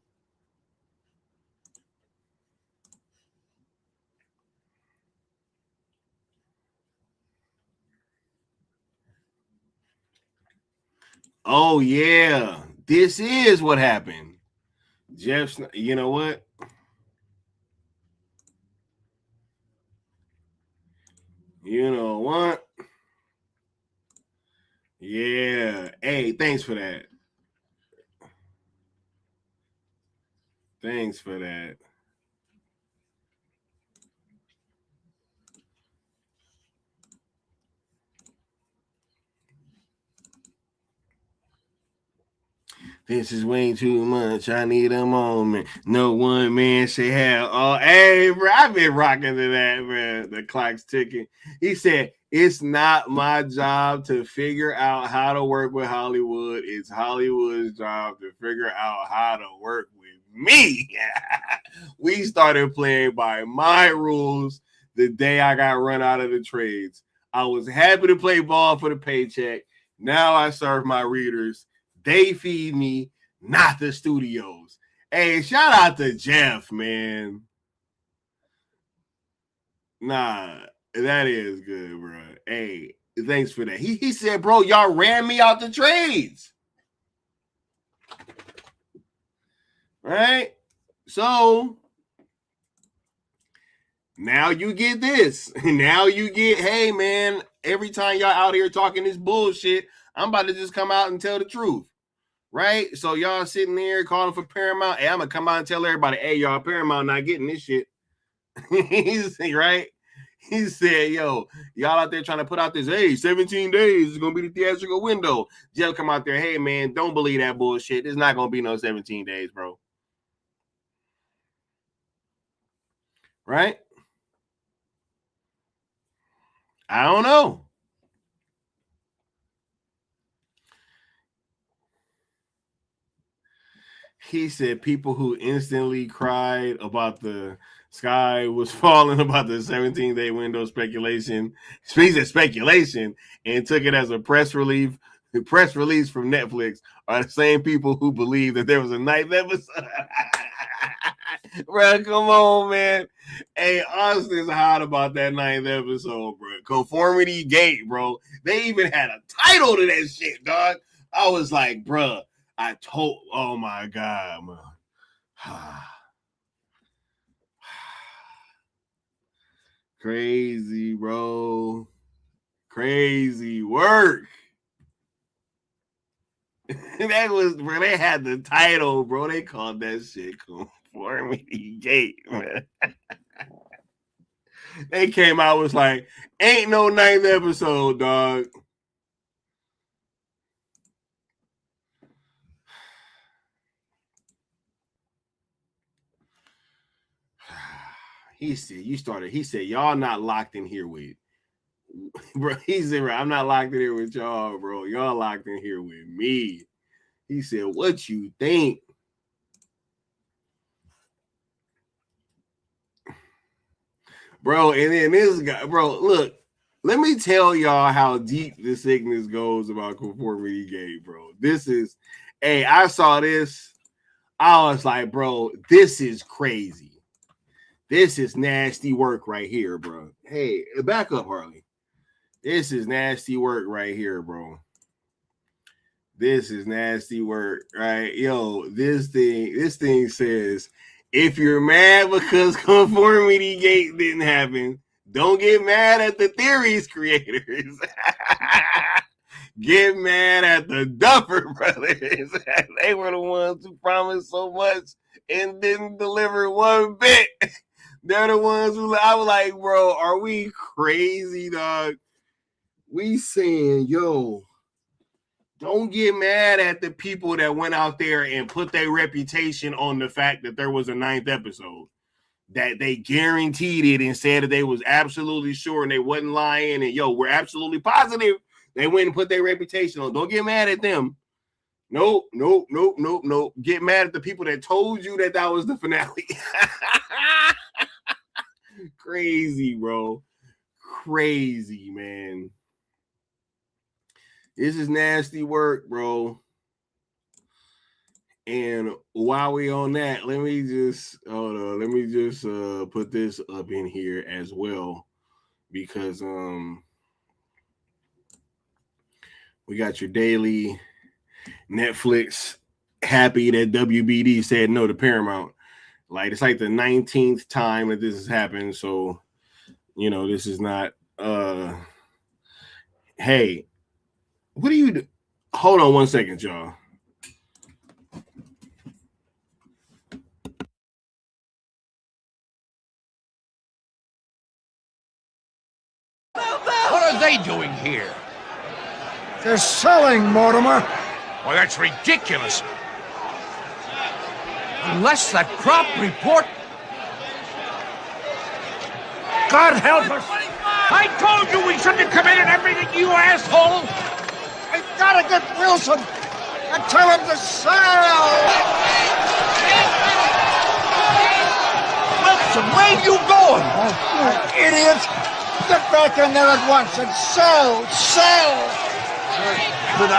Oh, yeah. This is what happened. Jeff, you know what? You know what? Yeah. Hey, thanks for that. Thanks for that. This is way too much. I need a moment. No one man should have. Oh, hey, bro, I've been rocking to that, man. The clock's ticking. He said, it's not my job to figure out how to work with Hollywood. It's Hollywood's job to figure out how to work with me. We started playing by my rules the day I got run out of the trades. I was happy to play ball for the paycheck. Now I serve my readers. They feed me, not the studios. Hey, shout out to Jeff, man. Nah, that is good, bro. Hey, thanks for that. He said, bro, y'all ran me out the trades. Right? So now you get this. Now you get, hey, man, every time y'all out here talking this bullshit, I'm about to just come out and tell the truth. Right? So y'all sitting there calling for Paramount. Hey, I'm going to come out and tell everybody, hey, y'all, Paramount not getting this shit. Right? He said, yo, y'all out there trying to put out this, hey, 17 days is going to be the theatrical window. Jeff come out there, hey, man, don't believe that bullshit. There's not going to be no 17 days, bro. Right? I don't know. He said people who instantly cried about the sky was falling about the 17-day window speculation. He said speculation and took it as a press release from Netflix are the same people who believe that there was a 9th episode. Bro, come on, man. Hey, Austin's hot about that 9th episode, bro. Conformity Gate, bro. They even had a title to that shit, dog. I was like, bro, oh my God, man. Crazy, bro. Crazy work. That was, bro, they had the title, bro. They called that shit Conformity Gate, man. They came out, was like, ain't no 9th episode, dog. He said, y'all not locked in here with, bro. He said, I'm not locked in here with y'all, bro. Y'all locked in here with me. He said, what you think? Bro, and then this guy, bro, look, let me tell y'all how deep the sickness goes about Conformity Gate, bro. This is, hey, I saw this. I was like, bro, this is crazy. This is nasty work right here, bro. Hey, back up, Harley. This is nasty work right here, bro. This is nasty work, right? Yo, this thing says, if you're mad because conformity gate didn't happen, don't get mad at the theories creators. Get mad at the Duffer Brothers. They were the ones who promised so much and didn't deliver one bit. They're the ones who, I was like, bro, are we crazy, dog? We saying, yo, don't get mad at the people that went out there and put their reputation on the fact that there was a 9th episode, that they guaranteed it and said that they was absolutely sure and they wasn't lying. And yo, we're absolutely positive they went and put their reputation on. Don't get mad at them. Nope. Get mad at the people that told you that was the finale. Crazy, bro. Crazy, man. This is nasty work, bro. And while we on that, let me just put this up in here as well, because we got your daily Netflix happy that WBD said no to Paramount. Like, it's like the 19th time that this has happened. So, you know, this is not hey, what do you do? Hold on one second, y'all. What are they doing here? They're selling, Mortimer. Well, that's ridiculous. Unless that crop report... God help us! I told you we shouldn't have committed everything, you asshole! I've got to get Wilson and tell him to sell! Wilson, where are you going? Oh, idiot! Get back in there at once and sell! Sell! But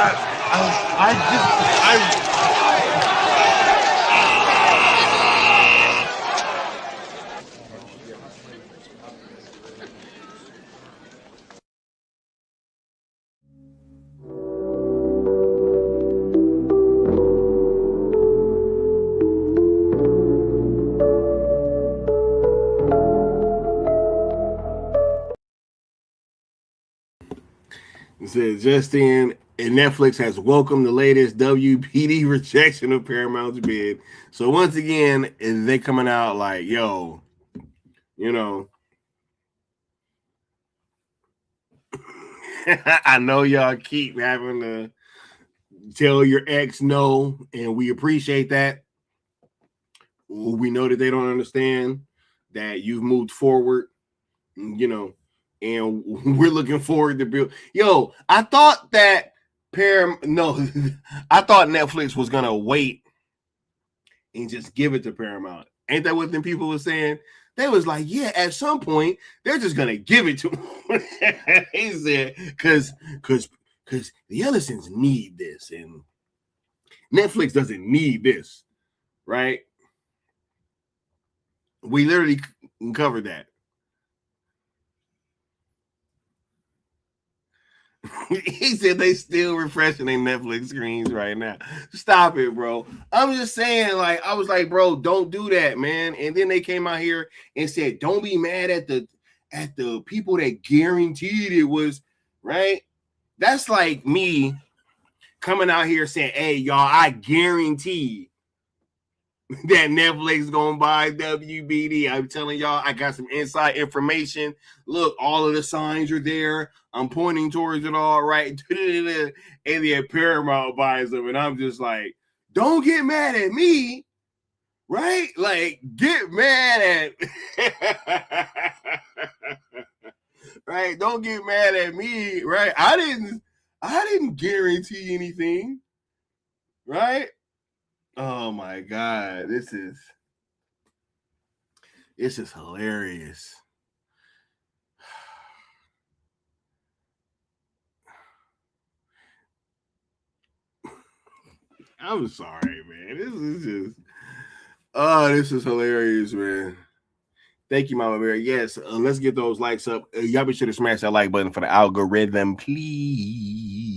It says, just in, and Netflix has welcomed the latest WPD rejection of Paramount's bid. So once again, they coming out like, yo, you know, I know y'all keep having to tell your ex no, and we appreciate that. We know that they don't understand that you've moved forward, you know, and we're looking forward to build. Yo, I thought that I thought Netflix was gonna wait and just give it to Paramount. Ain't that what them people were saying? They was like, yeah, at some point they're just gonna give it to them. He said, because the Ellisons need this, and Netflix doesn't need this, right? We literally covered that. He said they still refreshing their Netflix screens right now. Stop it, bro. I'm just saying, like, I was like, bro, don't do that, man. And then they came out here and said, don't be mad at the people that guaranteed it was right. That's like me coming out here saying, hey, y'all, I guarantee that Netflix gonna buy WBD. I'm telling y'all, I got some inside information. Look, all of the signs are there. I'm pointing towards it all, right? And then Paramount buys them, and I'm just like, don't get mad at me, right? Like, get mad at right? Don't get mad at me, right? I didn't guarantee anything, right? Oh my God, this is hilarious. I'm sorry, man. This is hilarious, man. Thank you, Mama Bear. Yes, let's get those likes up. Y'all be sure to smash that like button for the algorithm, please.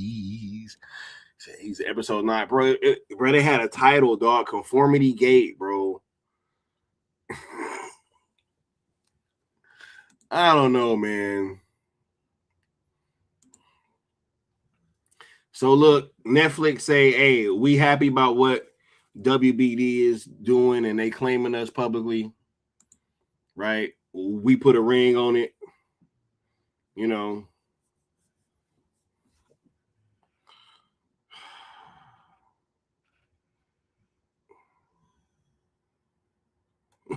He's episode 9, bro. Bro, they had a title, dog. Conformity Gate, bro. I don't know, man. So look, Netflix say, hey, we happy about what WBD is doing, and they claiming us publicly, right? We put a ring on it, you know.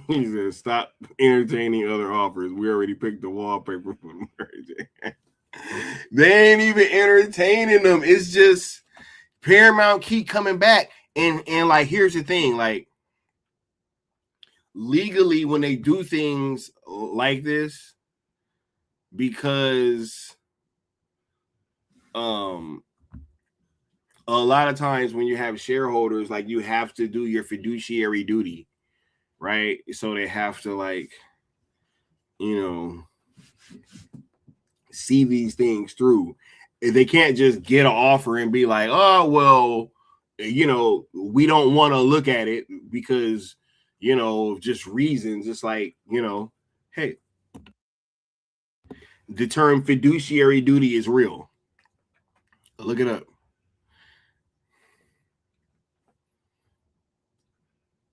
He said, stop entertaining other offers. We already picked the wallpaper for the merge. They ain't even entertaining them. It's just Paramount keep coming back. And like, here's the thing, like, legally, when they do things like this, because a lot of times when you have shareholders, like, you have to do your fiduciary duty, right? So they have to, like, you know, see these things through. They can't just get an offer and be like, oh, well, you know, we don't want to look at it because, you know, just reasons. It's like, you know, hey, the term fiduciary duty is real. Look it up.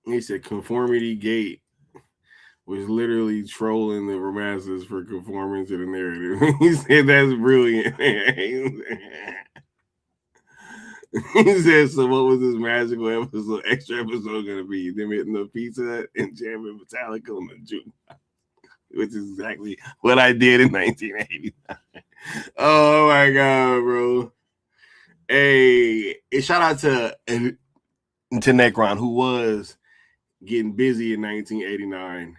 He said Conformity Gate was literally trolling the masses for conforming to the narrative. He said that's brilliant. He said, so what was this magical episode, extra episode going to be? Them hitting the Pizza Hut and jamming Metallica on the jukebox, which is exactly what I did in 1989. Oh my God, bro. Hey, shout out to Necron, who was getting busy in 1989.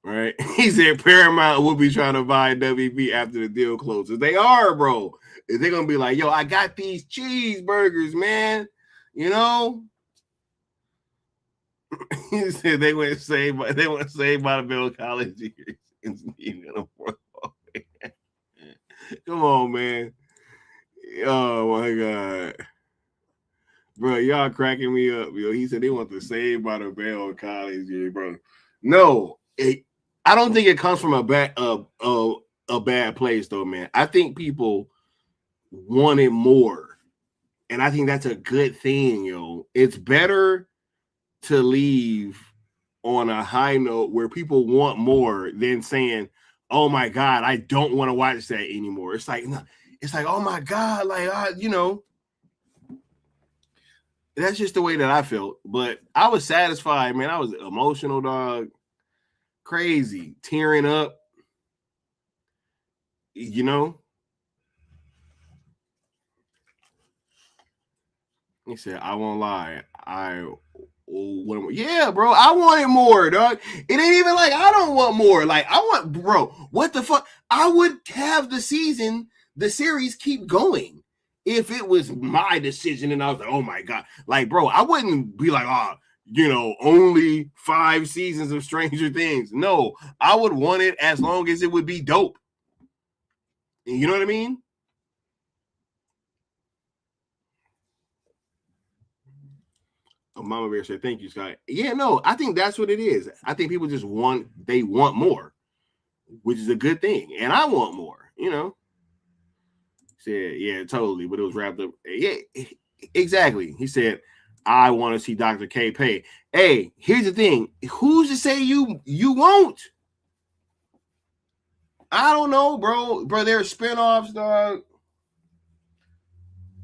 Right? He said Paramount will be trying to buy WB after the deal closes. They are, bro. They're gonna be like, yo, I got these cheeseburgers, man. You know? He said they went saved by the Bell College years. Come on, man. Oh my God. Bro, y'all cracking me up, yo. He said they want to save by the Bell College year, bro. No, I don't think it comes from a bad place, though, man. I think people wanted more, and I think that's a good thing, yo. It's better to leave on a high note where people want more than saying, "Oh my God, I don't want to watch that anymore." It's like, oh my God, like, you know. That's just the way that I felt, but I was satisfied, man. I was emotional, dog. Crazy, tearing up, you know. He said, I won't lie. I wanted more. Yeah, bro, I wanted more, dog. It ain't even like I don't want more. Like, I want, bro, what the fuck? I would have the series keep going if it was my decision and I was like, oh my God. Like, bro, I wouldn't be like, you know, only 5 seasons of Stranger Things. No, I would want it as long as it would be dope. You know what I mean? Oh, Mama Bear said, thank you, Scott. Yeah, no, I think that's what it is. I think people just want more, which is a good thing. And I want more, you know? Said, yeah, totally. But it was wrapped up. Yeah, exactly. He said, I want to see Dr. K pay. Hey, here's the thing. Who's to say you won't? I don't know, bro. Bro, there are spinoffs, dog.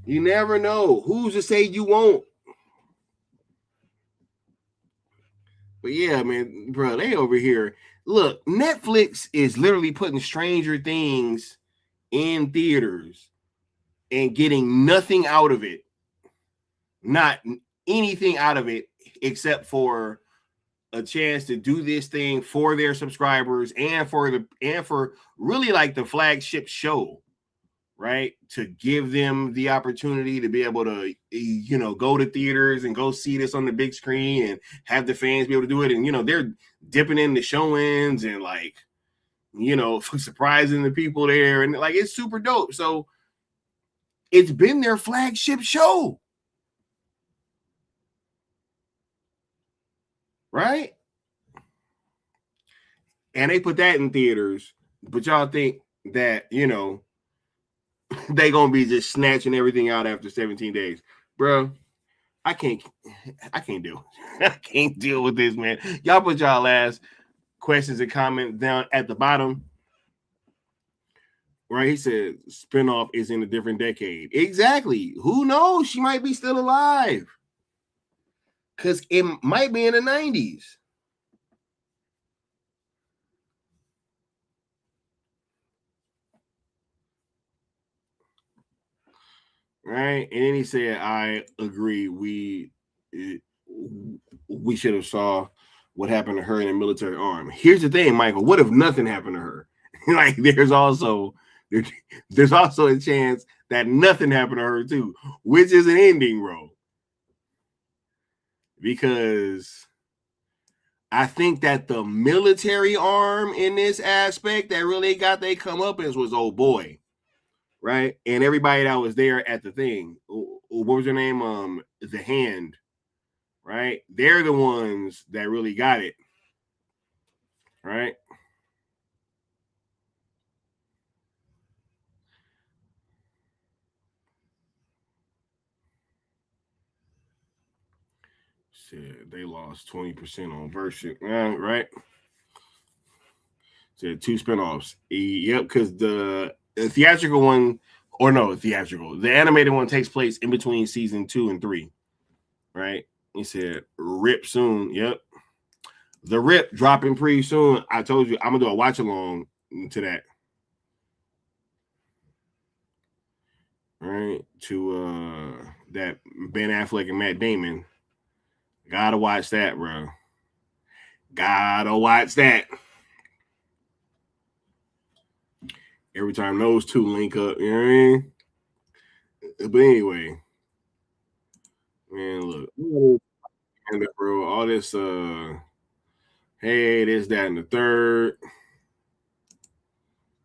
You never know. Who's to say you won't? But yeah, man, bro, they over here. Look, Netflix is literally putting Stranger Things in theaters and getting nothing out of it. Not anything out of it except for a chance to do this thing for their subscribers and for really like the flagship show, right? To give them the opportunity to be able to, go to theaters and go see this on the big screen and have the fans be able to do it. And, they're dipping in the showings and like, surprising the people there. And like, it's super dope. So it's been their flagship show. Right? And they put that in theaters, but y'all think that, they gonna be just snatching everything out after 17 days. Bro, I can't deal. I can't deal with this, man. Y'all put y'all last questions and comments down at the bottom. Right? He said spinoff is in a different decade. Exactly. Who knows? She might be still alive. Because it might be in the 90s. Right? And then he said, I agree. We should have saw what happened to her in the military arm. Here's the thing, Michael. What if nothing happened to her? Like there's also a chance that nothing happened to her too, which is an ending, bro. Because I think that the military arm in this aspect that really got they comeuppance was old boy. Right? And everybody that was there at the thing, what was her name? The Hand, right? They're the ones that really got it, right? Said they lost 20% on version, right? Said 2 spinoffs. Yep, because the theatrical one, the animated one takes place in between season 2 and 3, right? He said rip soon. Yep. The Rip dropping pretty soon. I told you I'm gonna do a watch along to that. Right? To that Ben Affleck and Matt Damon. Gotta watch that, bro. Gotta watch that. Every time those two link up, you know what I mean? But anyway, man, look, bro, all this hey, this, that, and the third,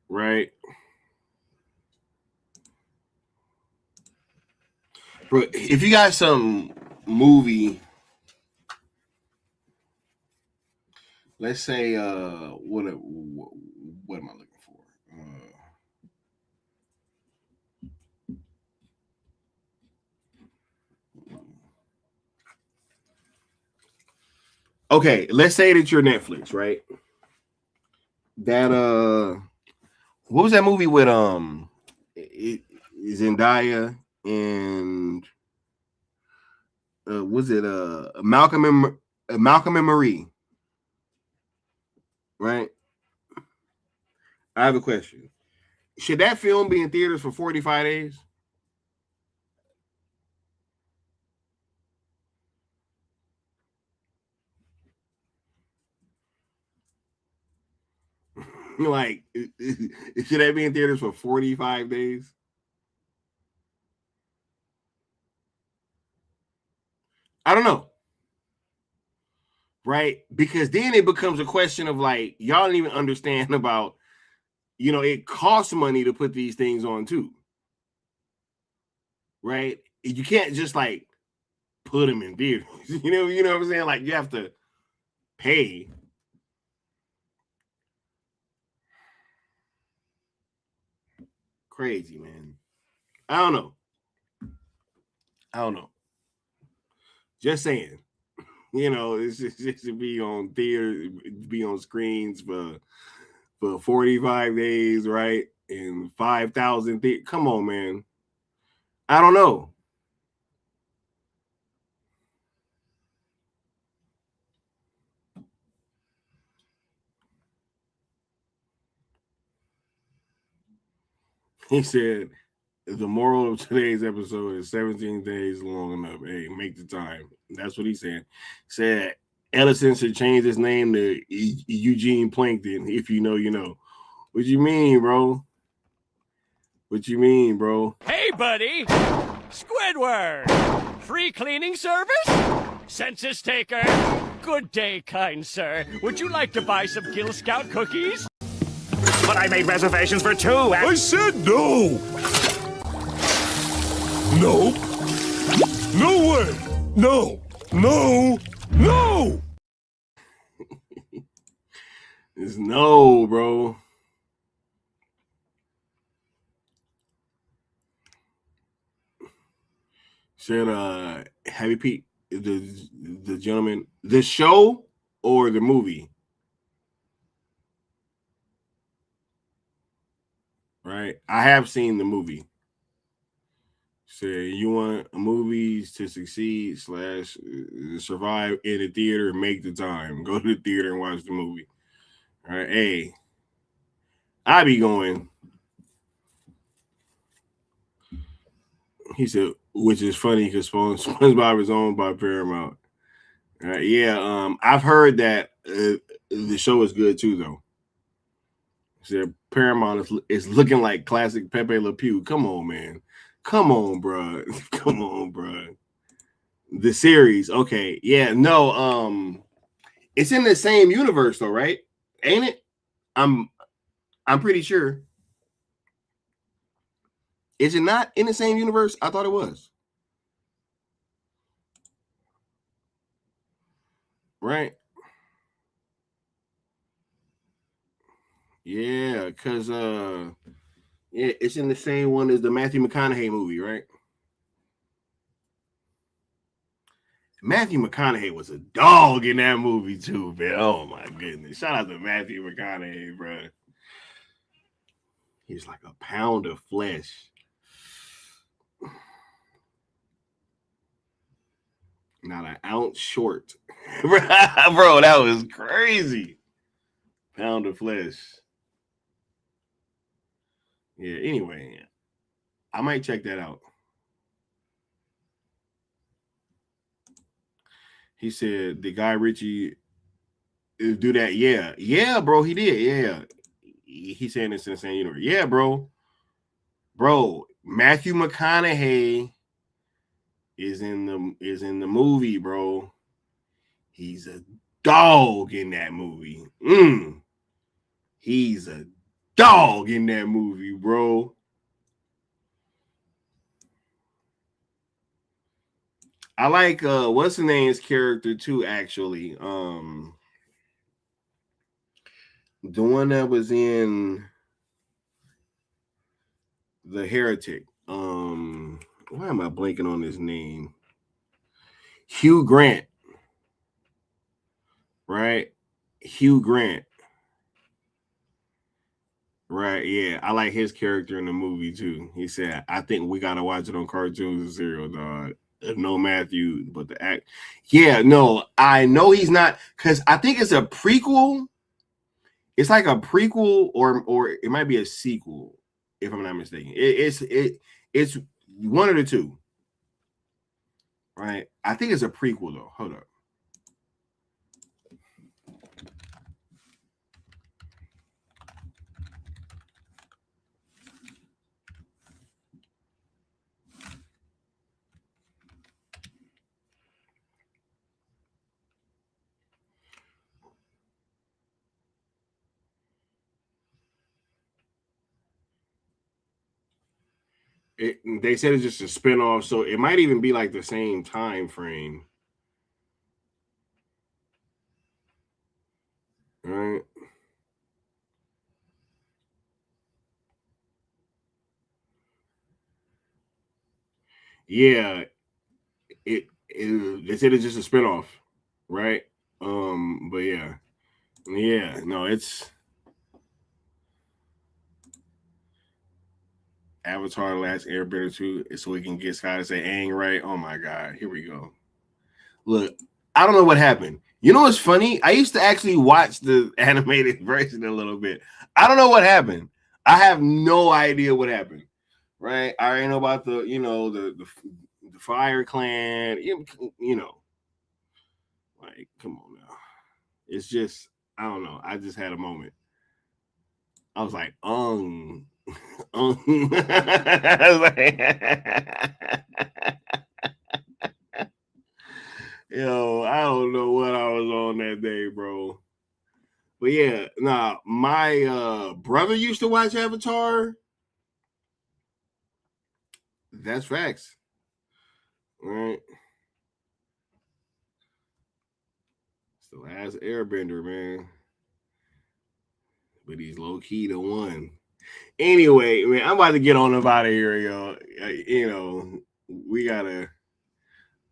right? Bro, if you got some movie, let's say, what am I looking for? Okay, let's say that you're Netflix, right? That what was that movie with Zendaya and was it Malcolm and Marie? Right? I have a question. Should that film be in theaters for 45 days? Like, should that be in theaters for 45 days? I don't know. Right? Because then it becomes a question of like, y'all don't even understand about, it costs money to put these things on too. Right? You can't just like put them in theaters. You know what I'm saying? Like you have to pay. Crazy, man. I don't know. Just saying. It's just to be on theater, be on screens for 45 days, right? And 5,000 come on, man. I don't know. He said, the moral of today's episode is 17 days long enough. Hey, make the time. That's what he said. Said Ellison should change his name to Eugene Plankton. If you know, you know. What you mean, bro? What you mean, bro? Hey, buddy! Squidward! Free cleaning service? Census taker? Good day, kind sir. Would you like to buy some Gill Scout cookies? But I made reservations for 2. I said no! No. No way! No! No! No! It's no, bro. Said Happy Pete, the gentleman, the show or the movie? Right? I have seen the movie. Say you want movies to succeed / survive in the theater, make the time. Go to the theater and watch the movie. All right, hey, I be going. He said, which is funny because SpongeBob is owned by Paramount. Yeah, I've heard that the show is good too, though. Said Paramount is looking like classic Pepe Le Pew. Come on, man. Come on, bro. Come on, bro. The series, okay, yeah, no, it's in the same universe though, right? Ain't it? I'm pretty sure. Is it not in the same universe? I thought it was. Right? Yeah, because yeah, it's in the same one as the Matthew McConaughey movie, right? Matthew McConaughey was a dog in that movie too, man. Oh my goodness. Shout out to Matthew McConaughey, bro. He's like a pound of flesh. Not an ounce short. Bro, that was crazy. Pound of flesh. Yeah, anyway, I might check that out. He said the Guy Ritchie do that. Yeah, bro, he did. Yeah, he's saying this in the same universe. Yeah, bro, Matthew McConaughey is in the movie, bro. He's a dog in that movie. He's a dog in that movie, bro. I like what's the name's character too, actually. The one that was in The Heretic. Why am I blanking on his name? Hugh Grant. Right? Hugh Grant. Right, yeah. I like his character in the movie too. He said, I think we gotta watch it on Cartoons and Serial, dog. No Matthew, but the act. Yeah, no, I know he's not, because I think it's a prequel. It's like a prequel, or it might be a sequel, if I'm not mistaken. It's one of the two. Right? I think it's a prequel though. Hold up. They said it's just a spinoff, so it might even be like the same time frame. Right? Yeah, they said it's just a spinoff, right? But yeah, no, it's Avatar: The Last Airbender 2, so we can get Scott to say "Aang," right? Oh my god, here we go. Look, I don't know what happened. You know what's funny? I used to actually watch the animated version a little bit. I don't know what happened. I have no idea what happened. Right? I already know about the Fire Clan. You know, like, come on now. It's just, I don't know. I just had a moment. I was like, Yo, I don't know what I was on that day, bro. But yeah, nah, my brother used to watch Avatar. That's facts. All right. It's the last airbender, man. But he's low key the one. Anyway, man, I'm about to get on up out of here, yo. You know, we gotta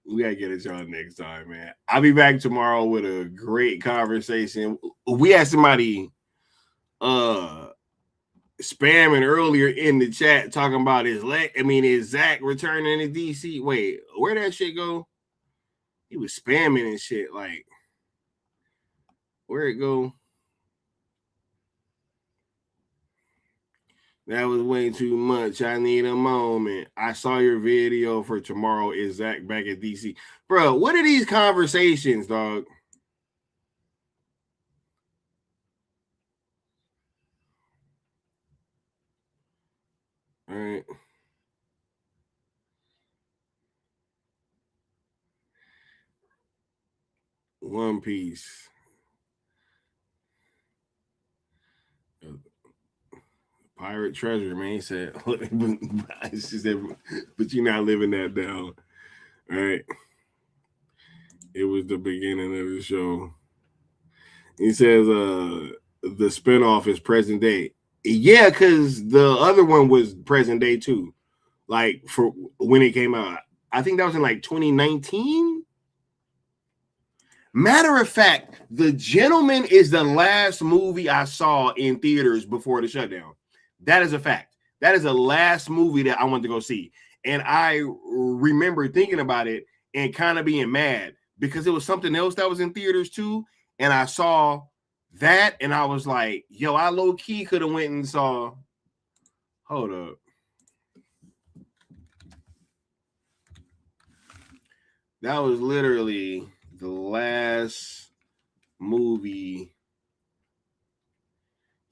get at y'all next time, man. I'll be back tomorrow with a great conversation. We had somebody spamming earlier in the chat talking about is Zach returning to DC? Wait, where'd that shit go? He was spamming and shit. Like, where'd it go? That was way too much. I need a moment. I saw your video for tomorrow. Is Zach back at DC? Bro, what are these conversations, dog? All right. One Piece. Pirate treasure, man. He said, but you're not living that down. All right. It was the beginning of the show. He says the spinoff is present day. Yeah, because the other one was present day too. Like for when it came out. I think that was in like 2019. Matter of fact, The Gentleman is the last movie I saw in theaters before the shutdown. That is a fact. That is the last movie that I went to go see. And I remember thinking about it and kind of being mad because it was something else that was in theaters too. And I saw that and I was like, yo, I low-key could have went and saw. Hold up. That was literally the last movie.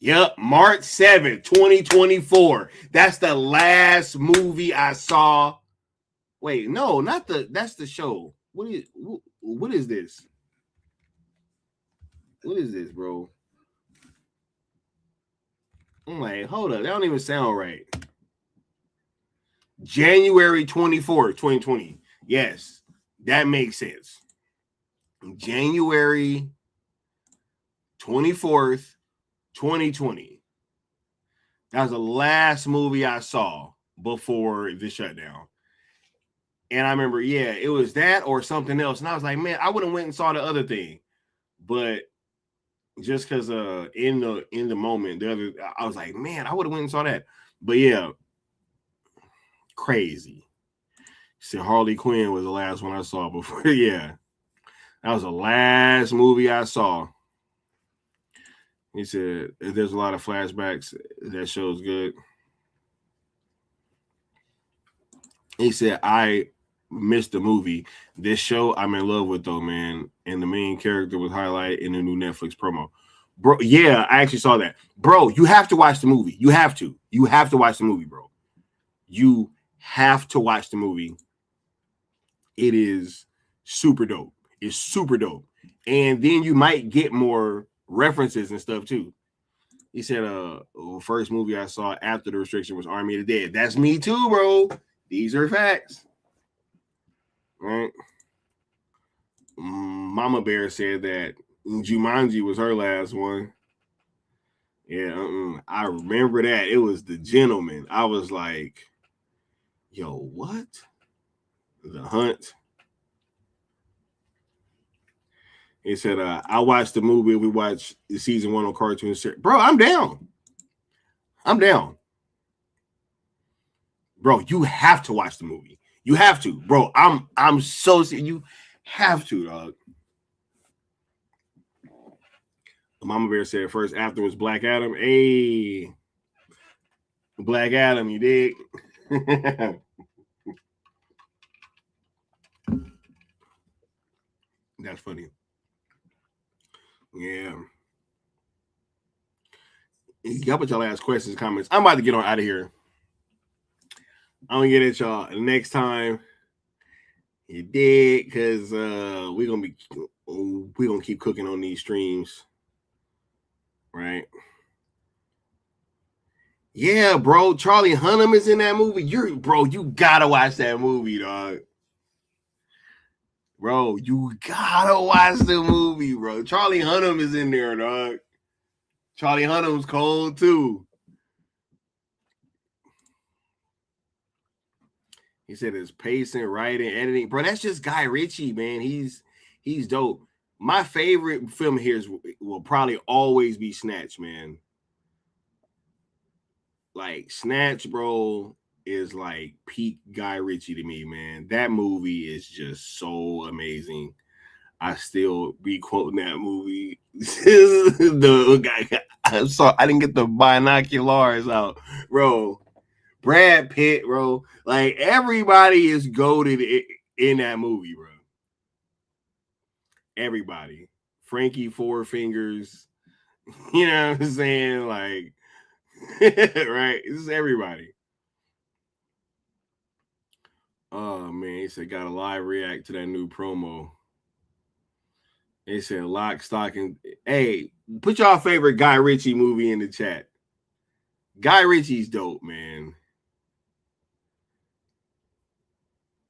Yep, March 7th, 2024. That's the last movie I saw. Wait, no, that's the show. What is this? What is this, bro? I'm like, hold up, that don't even sound right. January 24th, 2020. Yes, that makes sense. January 24th, 2020. That was the last movie I saw before the shutdown. And I remember, yeah, it was that or something else. And I was like, man, I would have went and saw the other thing. But just because in the moment, I was like, man, I would have went and saw that. But yeah, crazy. So Harley Quinn was the last one I saw before. Yeah. That was the last movie I saw. He said, there's a lot of flashbacks. That show's good. He said, I missed the movie. This show I'm in love with, though, man. And the main character was highlighted in the new Netflix promo. Bro, yeah, I actually saw that. Bro, you have to watch the movie. You have to. You have to watch the movie, bro. You have to watch the movie. It is super dope. It's super dope. And then you might get more references and stuff, too. He said, first movie I saw after the restriction was Army of the Dead. That's me, too, bro. These are facts. Right? Mama Bear said that Jumanji was her last one. Yeah, I remember that. It was The Gentleman. I was like, yo, what? The Hunt. He said, I watched the movie. We watched season 1 on Cartoon Series. Bro, I'm down. I'm down. Bro, you have to watch the movie. You have to. Bro, I'm so serious. You have to, dog. Mama Bear said first, afterwards, Black Adam. Hey, Black Adam, you dig? That's funny. Yeah. y'all put your last questions, comments. I'm about to get on out of here. I'm gonna get at y'all next time. You did, because we're gonna keep cooking on these streams, right? Yeah, bro. Charlie Hunnam is in that movie. You gotta watch that movie, dog. Bro, you gotta watch the movie, bro. Charlie Hunnam is in there, dog. Charlie Hunnam's cold too. He said his pacing, writing, editing, bro. That's just Guy Ritchie, man. He's dope. My favorite film here will probably always be Snatch, man. Like Snatch, bro, is like peak Guy Ritchie to me, man. That movie is just so amazing. I still be quoting that movie. I'm sorry, I didn't get the binoculars out, bro. Brad Pitt, bro. Like everybody is goated in that movie, bro. Everybody. Frankie Four Fingers. You know what I'm saying? Like, right? This is everybody. Oh man, he said got a live react to that new promo. They said lock, stock, and hey, put y'all favorite Guy Ritchie movie in the chat. Guy Ritchie's dope, man.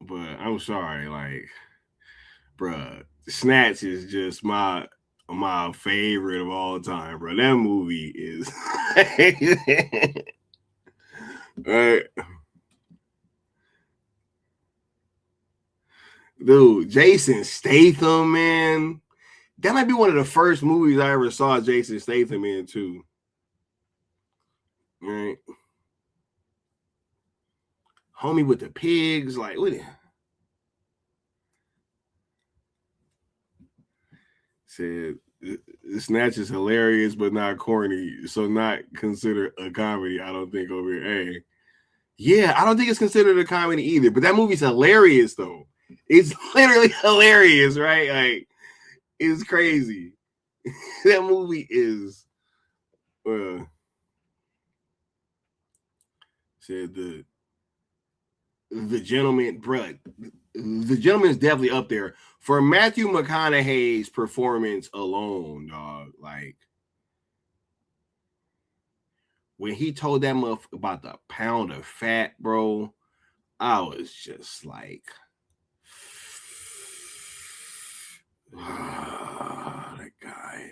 But I'm sorry, like, bruh, Snatch is just my favorite of all time, bro. That movie is right. Dude, Jason Statham, man. That might be one of the first movies I ever saw Jason Statham in, too. Right. Homie with the pigs, like, what? Said, Snatch is hilarious, but not corny, so not considered a comedy, I don't think, over here. Hey. Yeah, I don't think it's considered a comedy either, but that movie's hilarious, though. It's literally hilarious, right? Like, it's crazy. That movie is said the gentleman, bro. The gentleman is definitely up there for Matthew McConaughey's performance alone, dog. Like when he told that motherfucker about the pound of fat, bro, I was just like, that guy.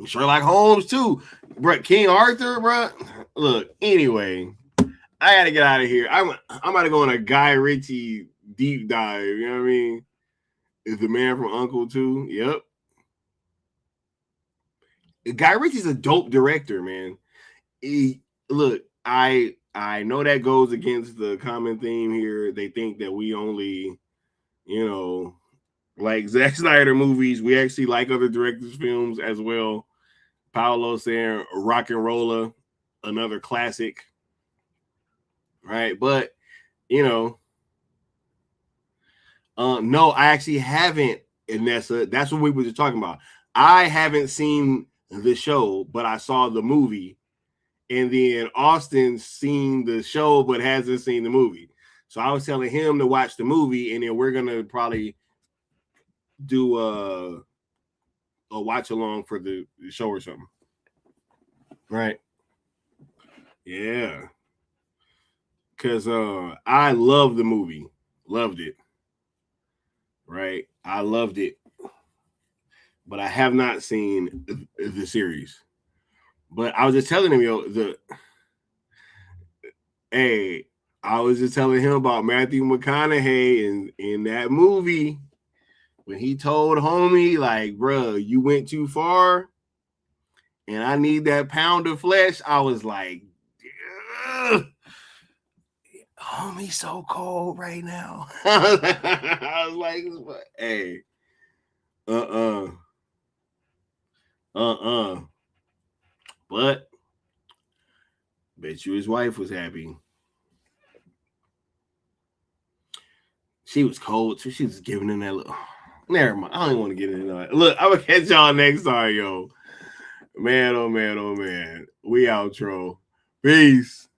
Sherlock Holmes too, bro. King Arthur, bro. Look, anyway, I gotta get out of here. I'm about to go on a Guy Ritchie deep dive. You know what I mean? Is the man from Uncle 2? Yep. Guy Ritchie's a dope director, man. Look, I know that goes against the common theme here. They think that we only, like Zack Snyder movies. We actually like other directors' films as well. Paolo saying Rock and Roller, another classic. Right, but no, I actually haven't, Inessa. That's what we were just talking about. I haven't seen the show, but I saw the movie, and then Austin's seen the show but hasn't seen the movie. So I was telling him to watch the movie, and then we're gonna probably do a watch along for the show or something. Right? Yeah. Because I love the movie. Loved it. Right? I loved it. But I have not seen the series. But I was just telling him, I was just telling him about Matthew McConaughey in that movie when he told homie, like, bro, you went too far and I need that pound of flesh. I was like, homie's so cold right now. I was like, hey, but bet you his wife was happy. She was cold, so she was giving him that look. Never mind. I don't even want to get into that. Look, I'm gonna catch y'all next time, yo. Man, oh man, oh man. We outro. Peace.